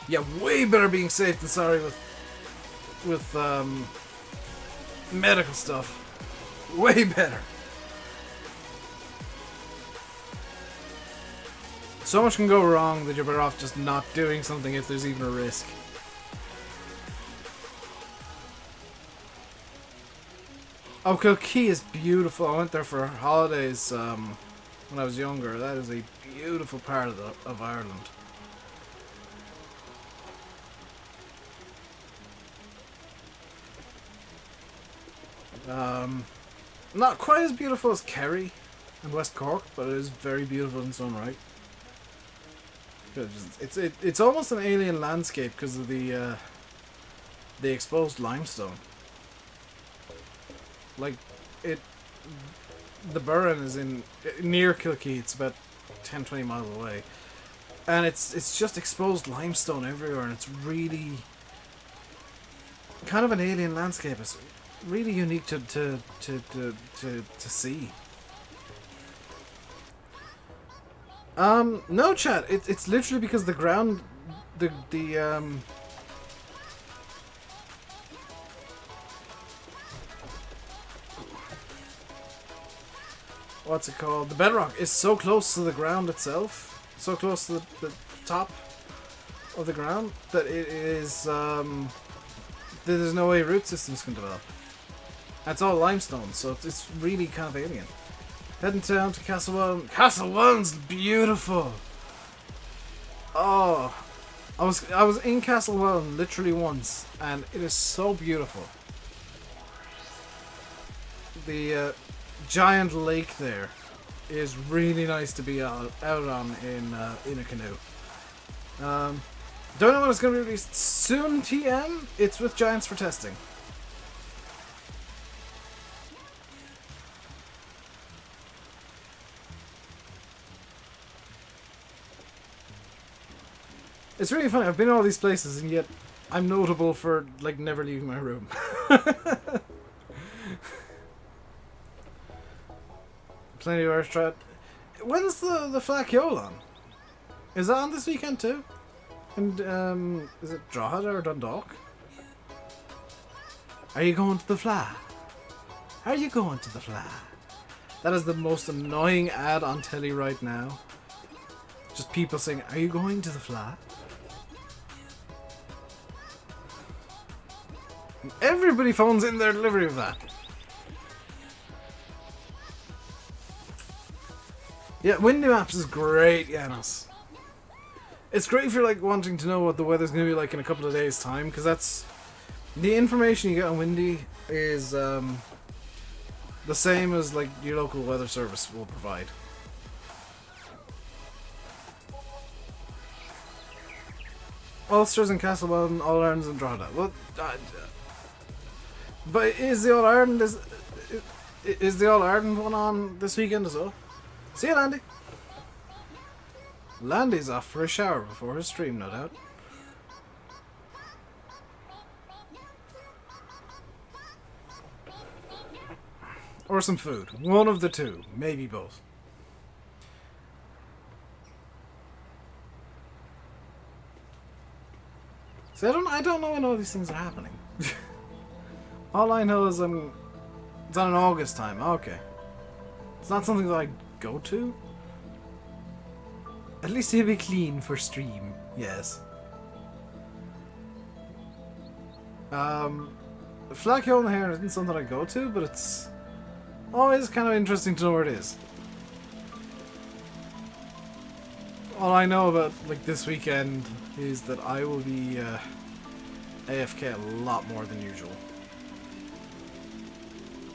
Yeah, way better being safe than sorry with medical stuff. Way better. So much can go wrong that you're better off just not doing something if there's even a risk. Oakfield Key is beautiful. I went there for holidays when I was younger. That is a beautiful part of Ireland. Not quite as beautiful as Kerry and West Cork, but it is very beautiful in its own right. It's almost an alien landscape because of the exposed limestone. Like the Burren is near Kilkee. It's about 10-20 miles away, and it's just exposed limestone everywhere, and it's really kind of an alien landscape. It's really unique to see. No, chat. It's literally because the ground, what's it called? The bedrock is so close to the ground itself, so close to the top of the ground that it is there's no way root systems can develop. That's all limestone, so it's really kind of alien. Heading down to Castlewellan. Castlewellan's beautiful. Oh, I was in Castlewellan literally once, and it is so beautiful. The giant lake there is really nice to be out on in a canoe. Don't know when it's going to be released soon. TM. It's with Giants for testing. It's really funny. I've been in all these places, and yet I'm notable for like never leaving my room. Plenty of Irish trad. When's the Flak Yole on? Is that on this weekend too? And is it Drogheda or Dundalk? Are you going to the Fla? Are you going to the Fla? That is the most annoying ad on telly right now. Just people saying, "Are you going to the Fla?" Everybody phones in their delivery of that. Yeah, Windy Maps is great, Janos. It's great if you're like wanting to know what the weather's going to be like in a couple of days' time, because that's the information you get on Windy is the same as like your local weather service will provide. Ulster's and Castlewellan, All Ireland's and Drogheda. Well, but is the All Ireland is the All Ireland one on this weekend as well? See you, Landy. Landy's off for a shower before his stream, no doubt. Or some food. One of the two. Maybe both. See, I don't know when all these things are happening. All I know is it's on an August time. Okay. It's not something that I go to. At least it'll be clean for stream. Yes. Flag hole in here isn't something I go to, but it's always kind of interesting to know where it is. All I know about like this weekend is that I will be AFK a lot more than usual.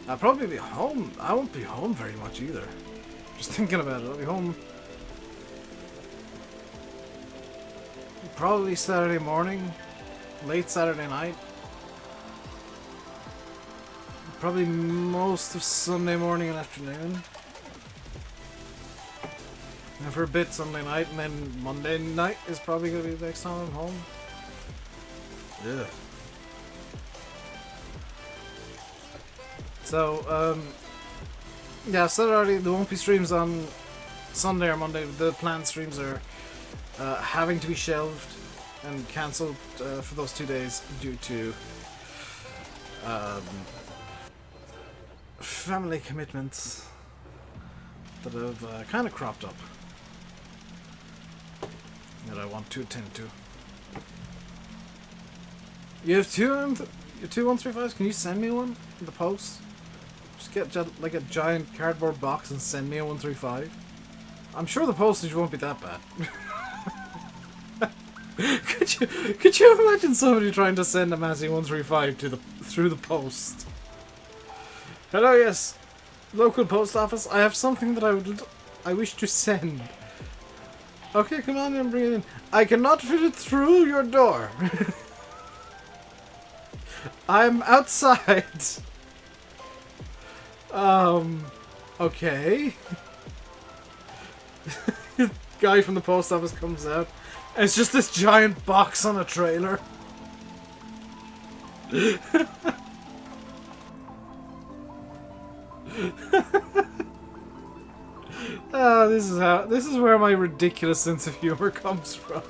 I'll probably be home. I won't be home very much either. Just thinking about it, I'll be home probably Saturday morning, late Saturday night. Probably most of Sunday morning and afternoon. And for a bit Sunday night, and then Monday night is probably going to be the next time I'm home. Yeah. So, yeah, I said already, there won't be streams on Sunday or Monday. The planned streams are having to be shelved and cancelled for those 2 days due to family commitments that have kind of cropped up that I want to attend to. You have two 135s? Can you send me one in the post? Just get like a giant cardboard box and send me a 135. I'm sure the postage won't be that bad. Could you imagine somebody trying to send a Mazzy 135 through the post? Hello, yes, local post office. I have something that I wish to send. Okay, come on and bring it in. I cannot fit it through your door. I'm outside. Okay. Guy from the post office comes out. And it's just this giant box on a trailer. This is where my ridiculous sense of humor comes from.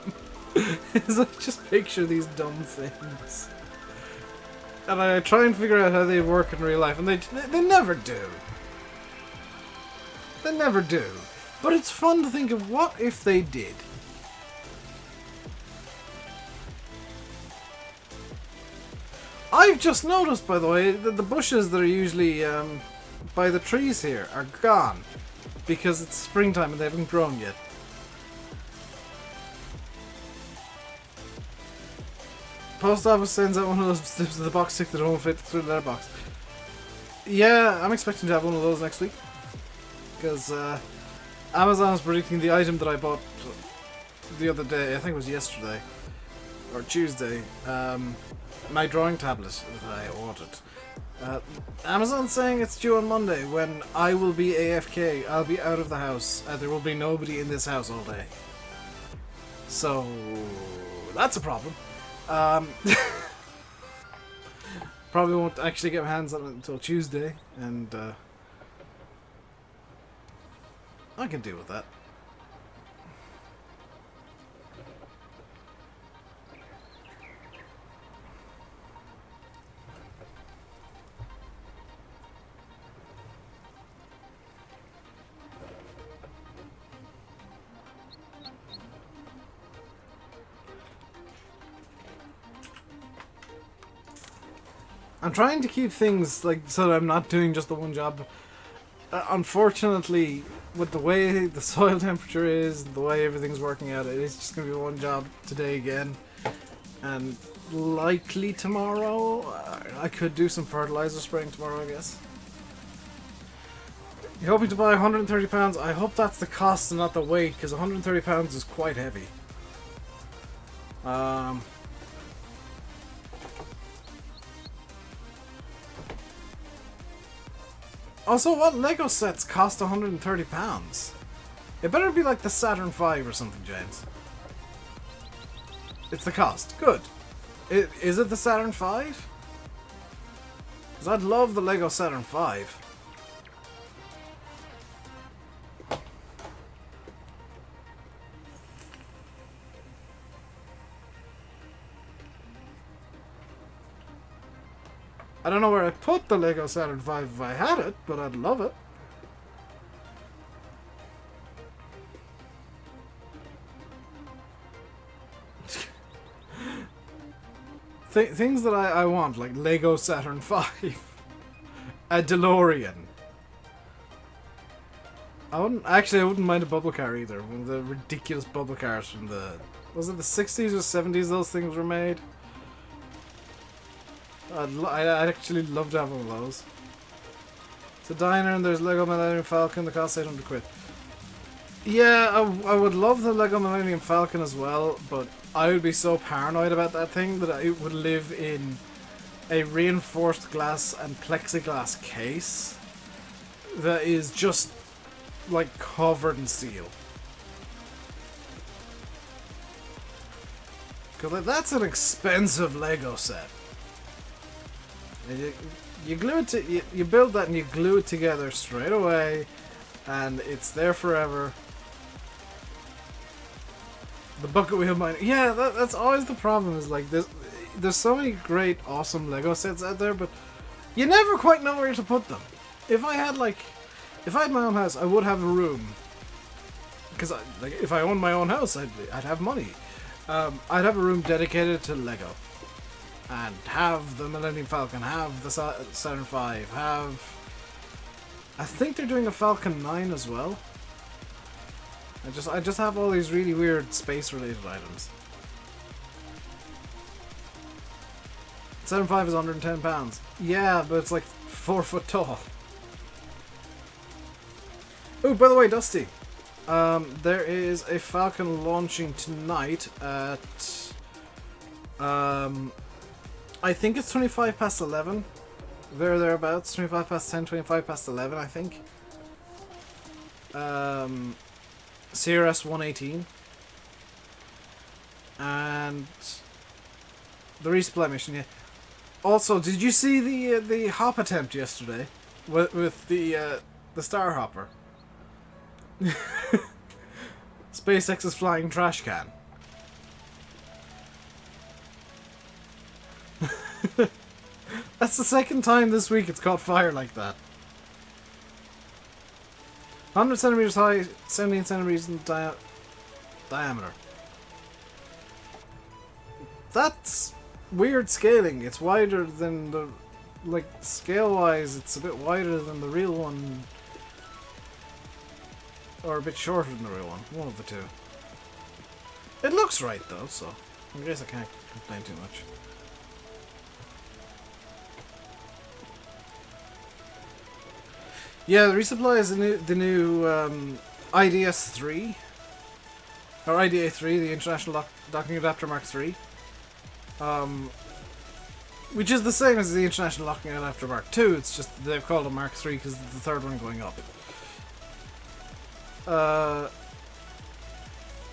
Is I just picture these dumb things. And I try and figure out how they work in real life, and they never do. They never do. But it's fun to think of what if they did. I've just noticed, by the way, that the bushes that are usually by the trees here are gone. Because it's springtime and they haven't grown yet. Post office sends out one of those snips of the box tick that don't fit through the letterbox. Yeah, I'm expecting to have one of those next week. Because Amazon's predicting the item that I bought the other day, I think it was yesterday, or Tuesday, my drawing tablet that I ordered. Amazon's saying it's due on Monday when I will be AFK. I'll be out of the house. There will be nobody in this house all day. So, that's a problem. Probably won't actually get my hands on it until Tuesday, and I can deal with that. I'm trying to keep things like so that I'm not doing just the one job. Unfortunately, with the way the soil temperature is, the way everything's working out, it is just going to be one job today again. And likely tomorrow, I could do some fertilizer spraying tomorrow, I guess. You're hoping to buy £130? I hope that's the cost and not the weight, because £130 is quite heavy. Also, what Lego sets cost £130? It better be like the Saturn V or something, James. It's the cost. Good. Is it the Saturn V? Because I'd love the Lego Saturn V. I don't know where I'd put the Lego Saturn V if I had it, but I'd love it. Things that I want, like Lego Saturn V, a DeLorean. I wouldn't mind a bubble car either. One of the ridiculous bubble cars from was it the 60s or 70s those things were made? I'd actually love to have one of those. It's a diner and there's Lego Millennium Falcon, the cost 800 quid. Yeah, I would love the Lego Millennium Falcon as well, but I would be so paranoid about that thing that it would live in a reinforced glass and plexiglass case that is just like covered in steel. Because that's an expensive Lego set. And you glue it to you build that and you glue it together straight away, and it's there forever. The bucket wheel miner. Yeah, that's always the problem. Is like there's so many great, awesome Lego sets out there, but you never quite know where to put them. If I had my own house, I would have a room. Because if I owned my own house, I'd have money. I'd have a room dedicated to Lego, and have the Millennium Falcon, have the Saturn V, have. I think they're doing a Falcon 9 as well. I just have all these really weird space-related items. Saturn V is £110. Yeah, but it's like 4 foot tall. Oh, by the way, Dusty. There is a Falcon launching tonight at... I think it's 25 past 11. Thereabouts. 25 past 10, 25 past 11, I think. CRS 118. And the resupply mission, yeah. Also, did you see the hop attempt yesterday with the Star Hopper? SpaceX's flying trash can. That's the second time this week it's caught fire like that. 100 centimeters high, 17 centimeters in diameter. That's weird scaling. It's wider than the... Like, scale-wise, it's a bit wider than the real one. Or a bit shorter than the real one. One of the two. It looks right, though, so... I guess I can't complain too much. Yeah, the resupply is the new IDS-3. Or IDA-3, the International Docking Adapter Mark III. Which is the same as the International Docking Adapter Mark II, it's just they've called it Mark III because it's the third one going up.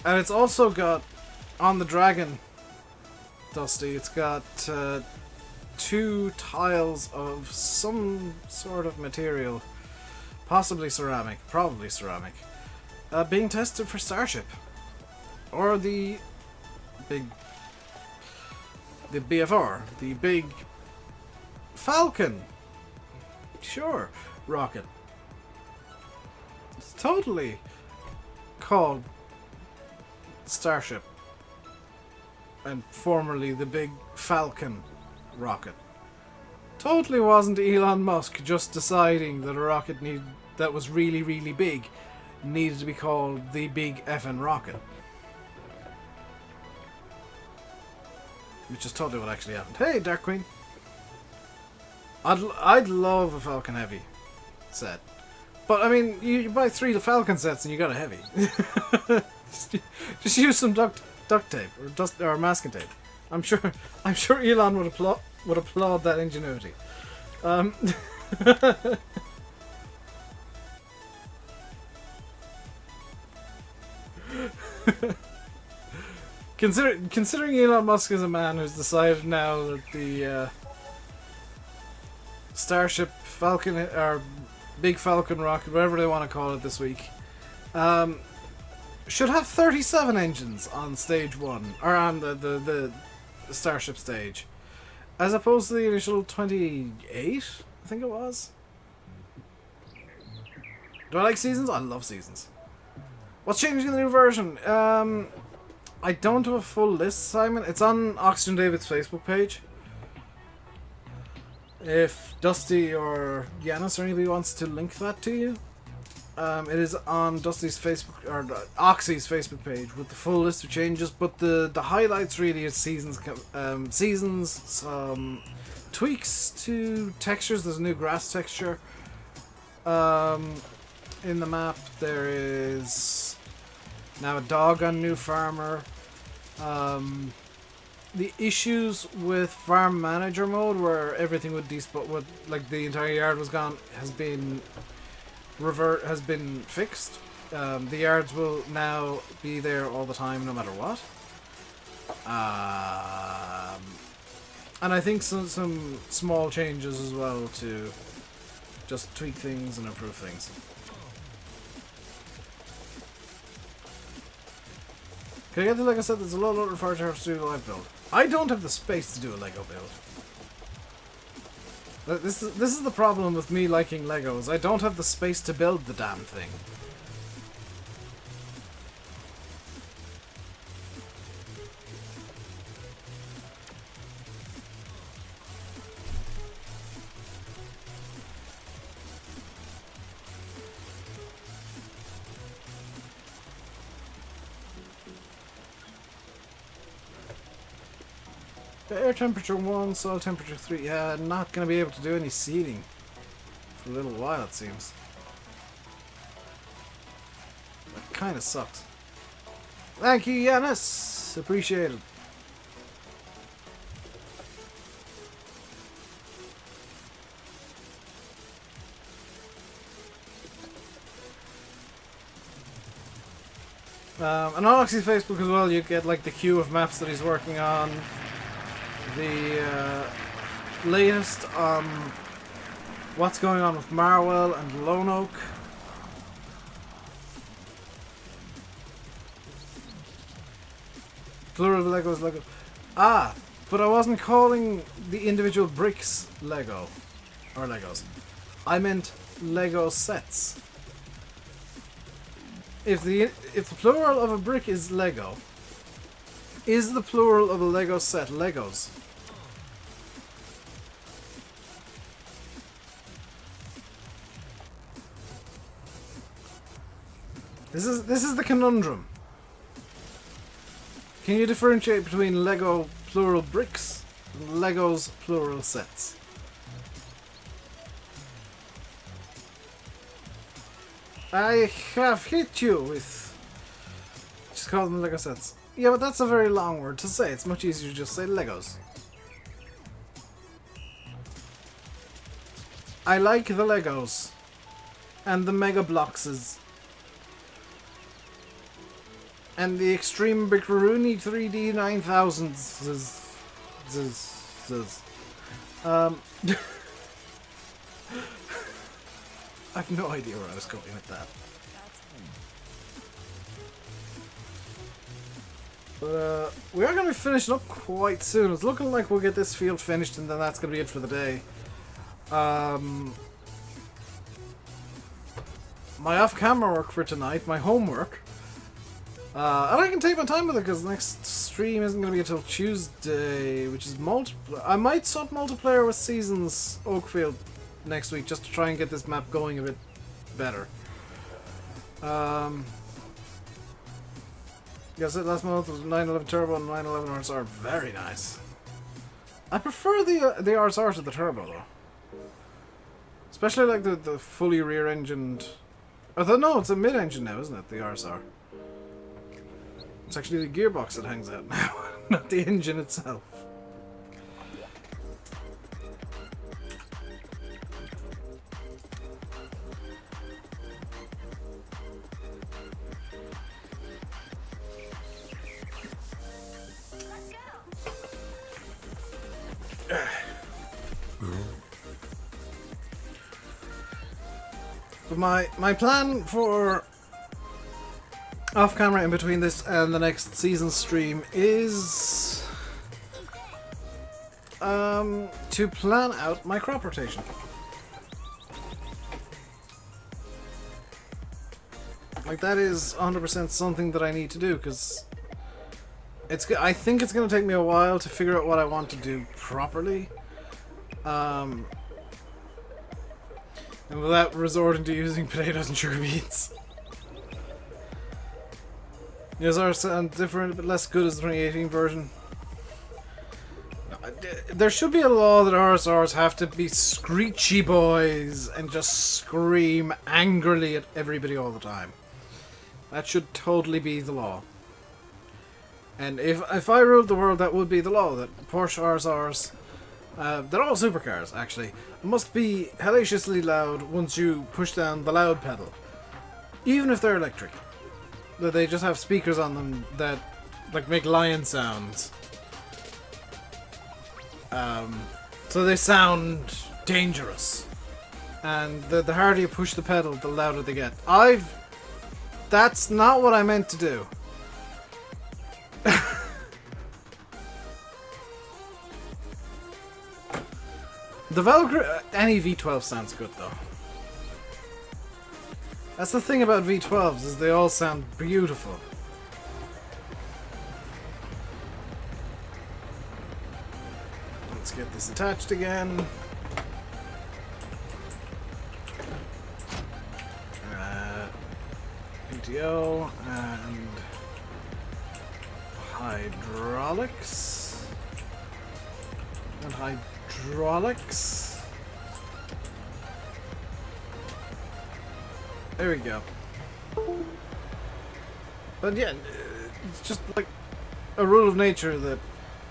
And it's also got, on the Dragon, Dusty, it's got 2 tiles of some sort of material. Possibly ceramic, probably ceramic. Being tested for Starship. Or the BFR, the big Falcon. Sure, rocket. It's totally called Starship. And formerly the big Falcon rocket. Totally wasn't Elon Musk just deciding that a rocket that was really, really big needed to be called the big effing rocket. Which is totally what actually happened. Hey, Dark Queen. I'd love a Falcon Heavy set. But, I mean, you buy 3 Falcon sets and you got a Heavy. just use some duct tape or masking tape. I'm sure Elon would applaud that ingenuity. Considering Elon Musk is a man who's decided now that the Starship Falcon or Big Falcon rocket, whatever they want to call it this week, should have 37 engines on stage 1 or on the Starship stage, As opposed to the initial 28, I think it was. Do I like seasons? I love seasons. What's changing in the new version? I don't have a full list, Simon. It's on Oxygen David's Facebook page. If Dusty or Yanis or anybody wants to link that to you, it is on Dusty's Facebook or Oxy's Facebook page with the full list of changes. But the highlights really is seasons, some tweaks to textures. There's a new grass texture in the map. There is now a dog on New Farmer. The issues with farm manager mode, where everything would like the entire yard was gone, has been fixed. The yards will now be there all the time, no matter what. And I think some small changes as well to just tweak things and improve things. Can I get the Lego set? There's a lot of referred to have to do a live build. I don't have the space to do a Lego build. This is the problem with me liking Legos. I don't have the space to build the damn thing. Air temperature 1, soil temperature 3. Yeah, not going to be able to do any seeding for a little while, it seems. That kind of sucks. Thank you, Yanis. Appreciate it. And on Oxy's Facebook as well, you get like the queue of maps that he's working on. The latest on what's going on with Marwell and Lone Oak. Plural Legos, Lego. Ah, but I wasn't calling the individual bricks Lego or Legos. I meant Lego sets. If the plural of a brick is Lego, is the plural of a Lego set Legos? This is the conundrum. Can you differentiate between Lego plural bricks and Legos plural sets? I have hit you with... Just call them Lego sets. Yeah, but that's a very long word to say. It's much easier to just say Legos. I like the Legos. And the Mega Blockses. And the Extreme Brickaroonie 3D 9000s. I have no idea where I was going with that. But we are going to be finishing up quite soon. It's looking like we'll get this field finished and then that's going to be it for the day. My off-camera work for tonight, my homework. And I can take my time with it because the next stream isn't going to be until Tuesday, which is multiplayer. I might swap multiplayer with Seasons Oakfield next week just to try and get this map going a bit better. Yes, last month was 911 Turbo and 911 RSR. Very nice. I prefer the RSR to the Turbo though. Especially like the fully rear-engined... Although no, it's a mid-engine now, isn't it? The RSR. It's actually the gearbox that hangs out now, not the engine itself. But my plan for off camera in between this and the next season stream is to plan out my crop rotation. Like, that is 100% something that I need to do, because I think it's going to take me a while to figure out what I want to do properly. And without resorting to using potatoes and sugar beets. Does ours sound different, a bit less good as the 2018 version? There should be a law that RSRs have to be screechy boys and just scream angrily at everybody all the time. That should totally be the law. And if I ruled the world, that would be the law, that Porsche RSRs, they're all supercars actually, must be hellaciously loud once you push down the loud pedal. Even if they're electric. That they just have speakers on them that like make lion sounds. So they sound dangerous. And the harder you push the pedal, the louder they get. That's not what I meant to do. The Velcro, any V12 sounds good though. That's the thing about V12s, is they all sound beautiful. Let's get this attached again. PTO and hydraulics. And hydraulics. There we go. But yeah, it's just like a rule of nature that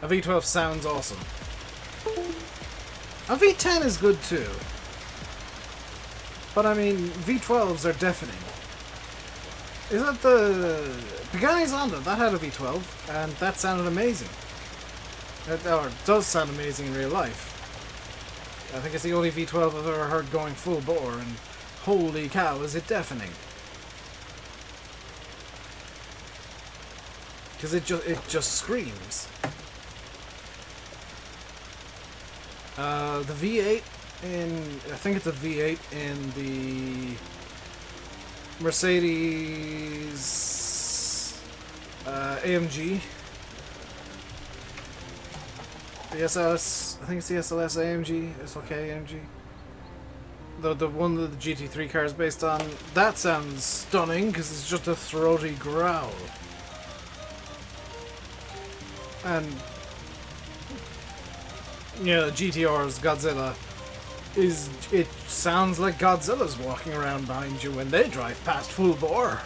a V12 sounds awesome. A V10 is good too. But I mean, V12s are deafening. Isn't the Pagani's Honda, that had a V12, and that sounded amazing. Or it does sound amazing in real life. I think it's the only V12 I've ever heard going full bore, and holy cow, is it deafening. Because it just screams. The V8 I think it's a V8 in the Mercedes AMG. The SLS, I think it's the SLS AMG, SLK AMG. The one that the GT3 car is based on. That sounds stunning because it's just a throaty growl. And yeah, GTR's Godzilla it sounds like Godzilla's walking around behind you when they drive past full bore.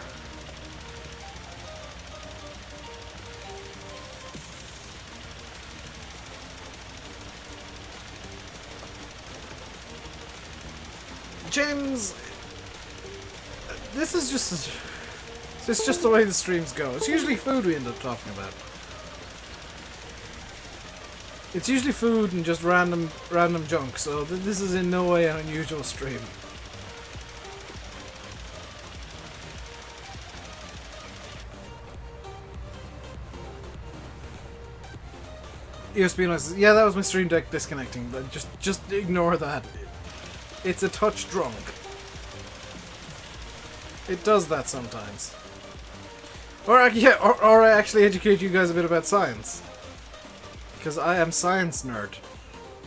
James, this is just the way the streams go. It's usually food we end up talking about. It's usually food and just random junk, so this is in no way an unusual stream. USB noises. Yeah, that was my stream deck disconnecting, but just ignore that. It's a touch drunk. It does that sometimes. Or I actually educate you guys a bit about science. Because I am science nerd.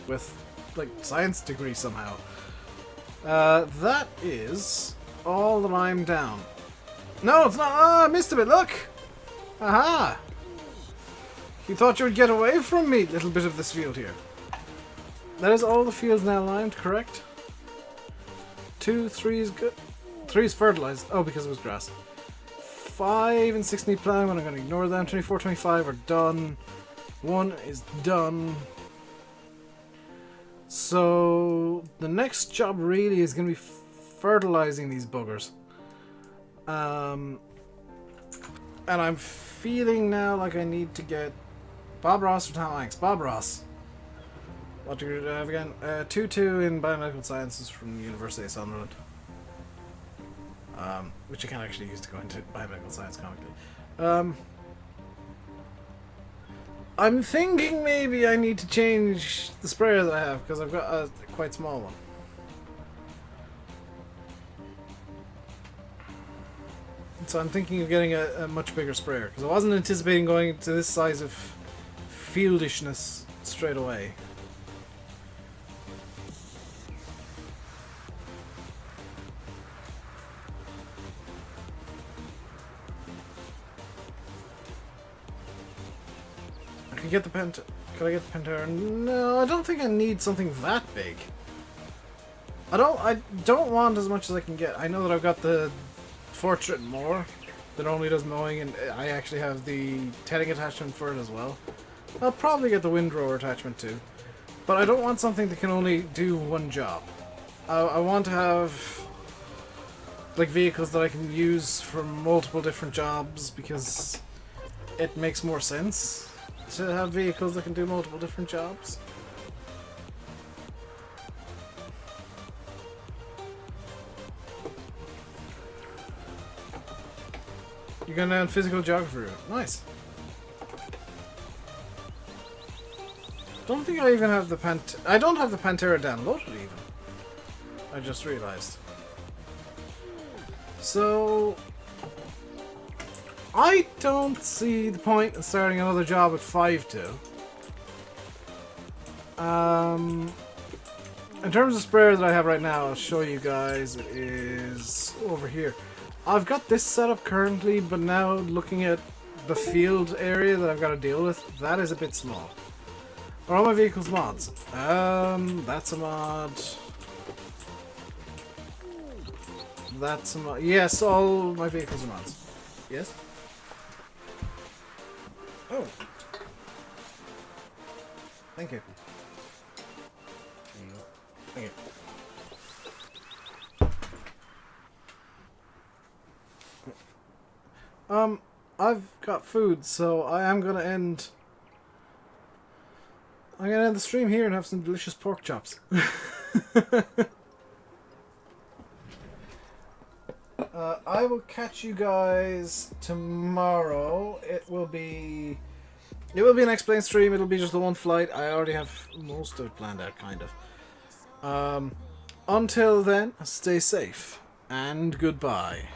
With, like, science degree somehow. That is all that I'm down. No, it's not. Oh, I missed a bit. Look! Aha! You thought you would get away from me, little bit of this field here. That is all the fields now limed, correct? 2, 3 is good. 3 is fertilized. Oh, because it was grass. 5 and 6 need plowing, but I'm going to ignore them. 24, 25 are done. 1 is done. So the next job really is going to be fertilizing these buggers. And I'm feeling now like I need to get Bob Ross or Tom Hanks. Bob Ross. What degree do I have again? 2-2 in biomedical sciences from the University of Sunderland. Which I can't actually use to go into biomedical science comically. I'm thinking maybe I need to change the sprayer that I have because I've got a quite small one. So I'm thinking of getting a much bigger sprayer because I wasn't anticipating going to this size of fieldishness straight away. I could get the Could I get the Pantera? No, I don't think I need something that big. I don't want as much as I can get. I know that I've got the Fortune more that only does mowing, and I actually have the tedding attachment for it as well. I'll probably get the windrower attachment too, but I don't want something that can only do one job. I want to have like vehicles that I can use for multiple different jobs because it makes more sense to have vehicles that can do multiple different jobs. You're going down physical geography route. Nice. Don't think I even have the I don't have the Pantera downloaded even. I just realized. So I don't see the point in starting another job at 5-2. In terms of sprayer that I have right now, I'll show you guys. It is over here. I've got this set up currently, but now looking at the field area that I've got to deal with, that is a bit small. Are all my vehicles mods? That's a mod. That's a mod. Yes, all my vehicles are mods. Yes? Oh. Thank you. Thank you. I've got food, so I am gonna end. I'm gonna end the stream here and have some delicious pork chops. I will catch you guys tomorrow. It will be an explain stream. It'll be just the one flight. I already have most of it planned out, kind of. Until then, stay safe and goodbye.